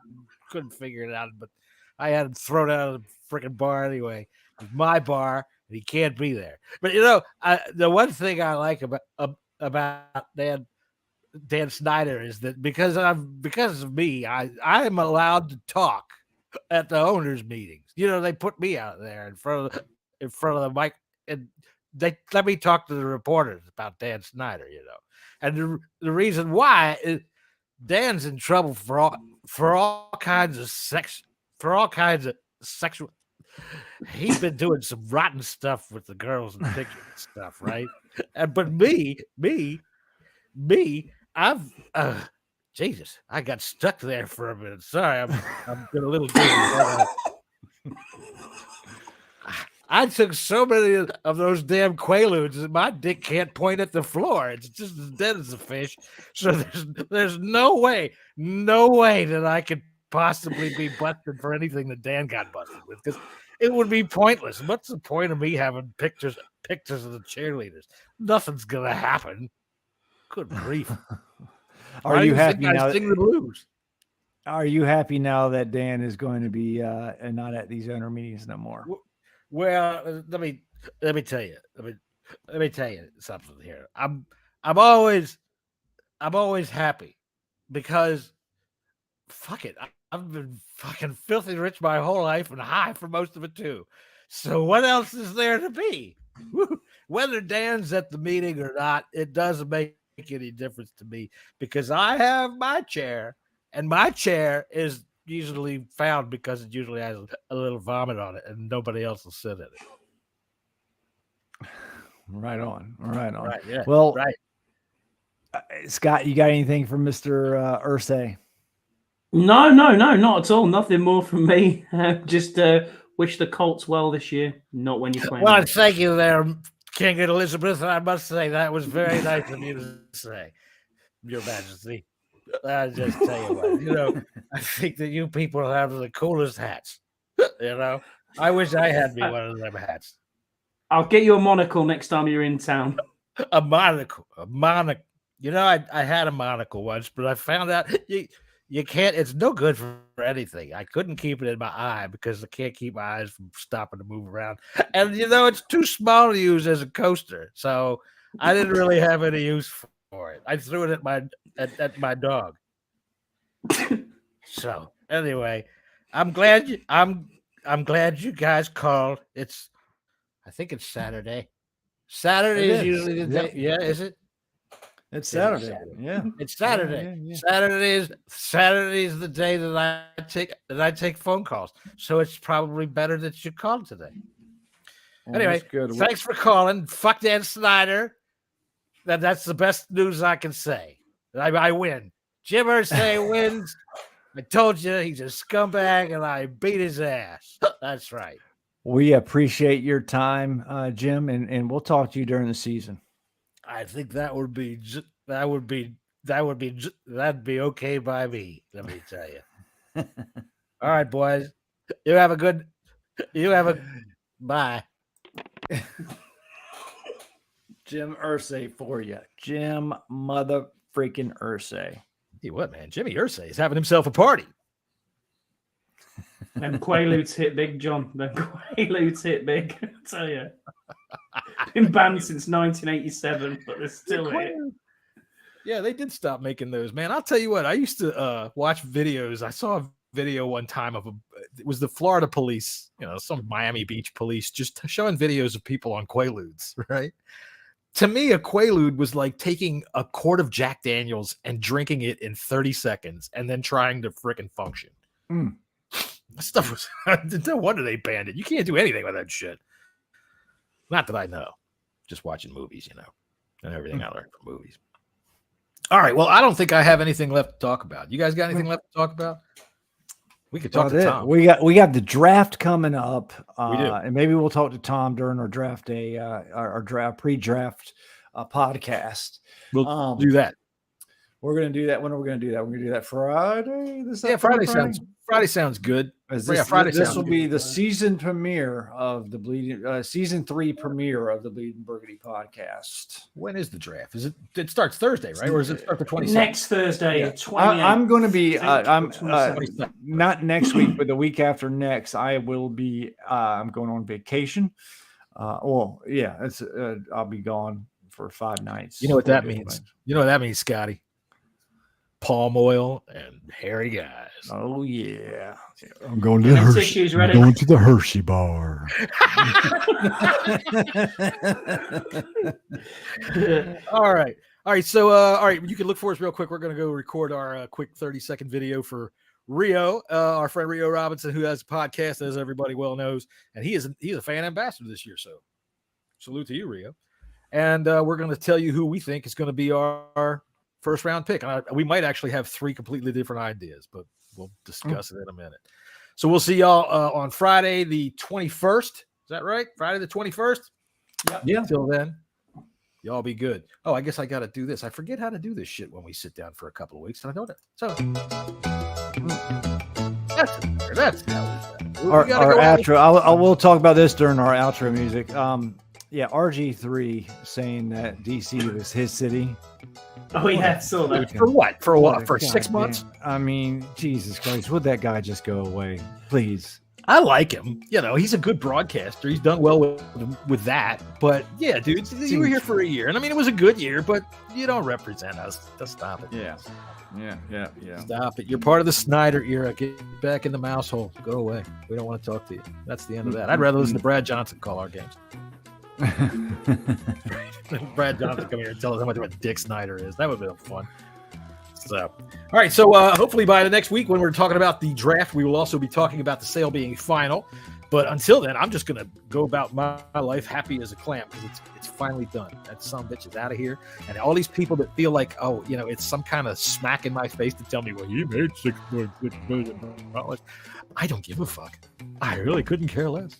couldn't figure it out. But I had him thrown out of the freaking bar anyway. It's my bar, and he can't be there. But you know, the one thing I like about Dan Snyder is that because of me, I am allowed to talk at the owners' meetings. You know, they put me out there in front of the mic, and they let me talk to the reporters about Dan Snyder. You know, and the reason why is Dan's in trouble for all kinds of sexual. He's been doing some rotten stuff with the girls and pictures and stuff, right? But me, I've Jesus, I got stuck there for a minute. Sorry, I'm getting a little dizzy. I took so many of those damn Quaaludes that my dick can't point at the floor. It's just as dead as a fish. So there's no way that I could possibly be busted for anything that Dan got busted with, because it would be pointless. What's the point of me having pictures of the cheerleaders? Nothing's gonna happen. Good grief. Are you happy now? Sing the blues? Are you happy now that Dan is going to be not at these owner meetings no more? Well, let me tell you. Let me tell you something here. I'm always happy because fuck it. I've been fucking filthy rich my whole life and high for most of it too. So what else is there to be? Whether Dan's at the meeting or not, it doesn't make any difference to me because I have my chair, and my chair is usually found because it usually has a little vomit on it, and nobody else will sit in it. Right on. Right, yeah. Well, right. Scott, you got anything from Mr. Ursay? No, not at all. Nothing more from me. Just wish the Colts well this year. Not when you're playing. Well, thank you there, King Elizabeth. I must say that was very nice of you to say, Your Majesty. I just tell you what, you know, I think that you people have the coolest hats. You know, I wish I had me one of them hats. I'll get you a monocle next time you're in town. A monocle. You know, I had a monocle once, but I found out you can't. It's no good for anything. I couldn't keep it in my eye because I can't keep my eyes from stopping to move around. And you know, it's too small to use as a coaster, so I didn't really have any use for it. I threw it at my dog. So anyway, I'm glad you guys called. I think it's Saturday. Saturday is usually the day. Yeah, is it? It's Saturday. Yeah, it's Saturday. Yeah. Saturday is the day that I take phone calls. So it's probably better that you called today. Well, anyway, good. Thanks for calling. Fuck Dan Snyder. That's the best news I can say. I win. Jim Irsay wins. I told you he's a scumbag, and I beat his ass. That's right. We appreciate your time, Jim, and we'll talk to you during the season. I think that'd be okay by me. Let me tell you. All right, boys. Bye. Jim Irsay for you. Jim mother freaking Irsay. Hey, what, man? Jimmy Irsay is having himself a party. Them Quaaludes hit big, John. Them Quaaludes hit big. I tell you. Been banned since 1987, but they're still here. Yeah, they did stop making those, man. I'll tell you what. I used to watch videos. I saw a video one time of it was the Florida police, some Miami Beach police, just showing videos of people on Quaaludes, right? To me, a Quaalude was like taking a quart of Jack Daniels and drinking it in 30 seconds and then trying to frickin' function. That stuff was, no wonder they banned it. You can't do anything with that shit. Not that I know. Just watching movies, and everything I learned from movies. All right. Well, I don't think I have anything left to talk about. You guys got anything left to talk about? We could talk to Tom. We got the draft coming up, We do. and maybe we'll talk to Tom during our draft day, our draft pre-draft podcast. We'll do that. We're going to do that. When are we going to do that? We're going to do that Friday. Friday sounds good. Friday. This will be good. the season premiere of the season 3 premiere of the Bleeding Burgundy podcast. When is the draft? It starts Thursday, right? Or does it start the 26th? Next Thursday, Yeah. 28th. I'm going to be. I'm 27th. not next week, but the week after next. I will be. I'm going on vacation. I'll be gone for 5 nights. You know what that means? You know what that means, Scotty? Palm oil and hairy guys. Oh yeah. I'm going to the Hershey. Tissues ready. I'm going to the Hershey bar. All right. So, you can look for us real quick. We're going to go record our quick 30-second video for Rio, our friend Rio Robinson, who has a podcast, as everybody well knows, and he's a fan ambassador this year. So, salute to you, Rio. And we're going to tell you who we think is going to be our first round pick. We might actually have 3 completely different ideas, but we'll discuss it in a minute. So we'll see y'all on Friday, the 21st. Is that right? Friday, the 21st? Yep. Yeah. Until then, y'all be good. Oh, I guess I got to do this. I forget how to do this shit when we sit down for a couple of weeks. And I know that. So that's Our outro. We'll talk about this during our outro music. RG3 saying that DC was his city. Oh, yeah, saw that. For what? For what? For God 6 damn. months? I mean, Jesus Christ, would that guy just go away, please? I like him. He's a good broadcaster. He's done well with that. But yeah, dude, you were here for a year, and I mean, it was a good year. But you don't represent us. Just stop it. Yeah. Stop it. You're part of the Snyder era. Get back in the mouse hole. Go away. We don't want to talk to you. That's the end of that. I'd rather listen to Brad Johnson call our games. Brad Johnson come here and tell us how much of a dick Snyder is. That would have been fun. So, all right. So hopefully by the next week, when we're talking about the draft, we will also be talking about the sale being final. But until then, I'm just going to go about my life happy as a clam because it's finally done. That son of a bitch is out of here. And all these people that feel like, it's some kind of smack in my face to tell me, well, he made $6.6 million. I don't give a fuck. I really couldn't care less.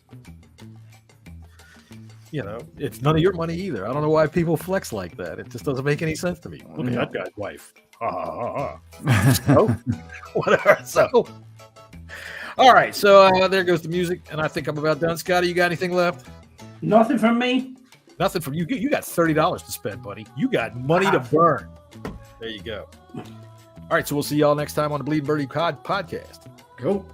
It's none of your money either. I don't know why people flex like that. It just doesn't make any sense to me. Look at that guy's wife. So, whatever. So, all right. So there goes the music, and I think I'm about done. Scotty, you got anything left? Nothing from me. Nothing from you. You got $30 to spend, buddy. You got money to burn. There you go. All right. So we'll see y'all next time on the Bleeding Birdie podcast. Cool.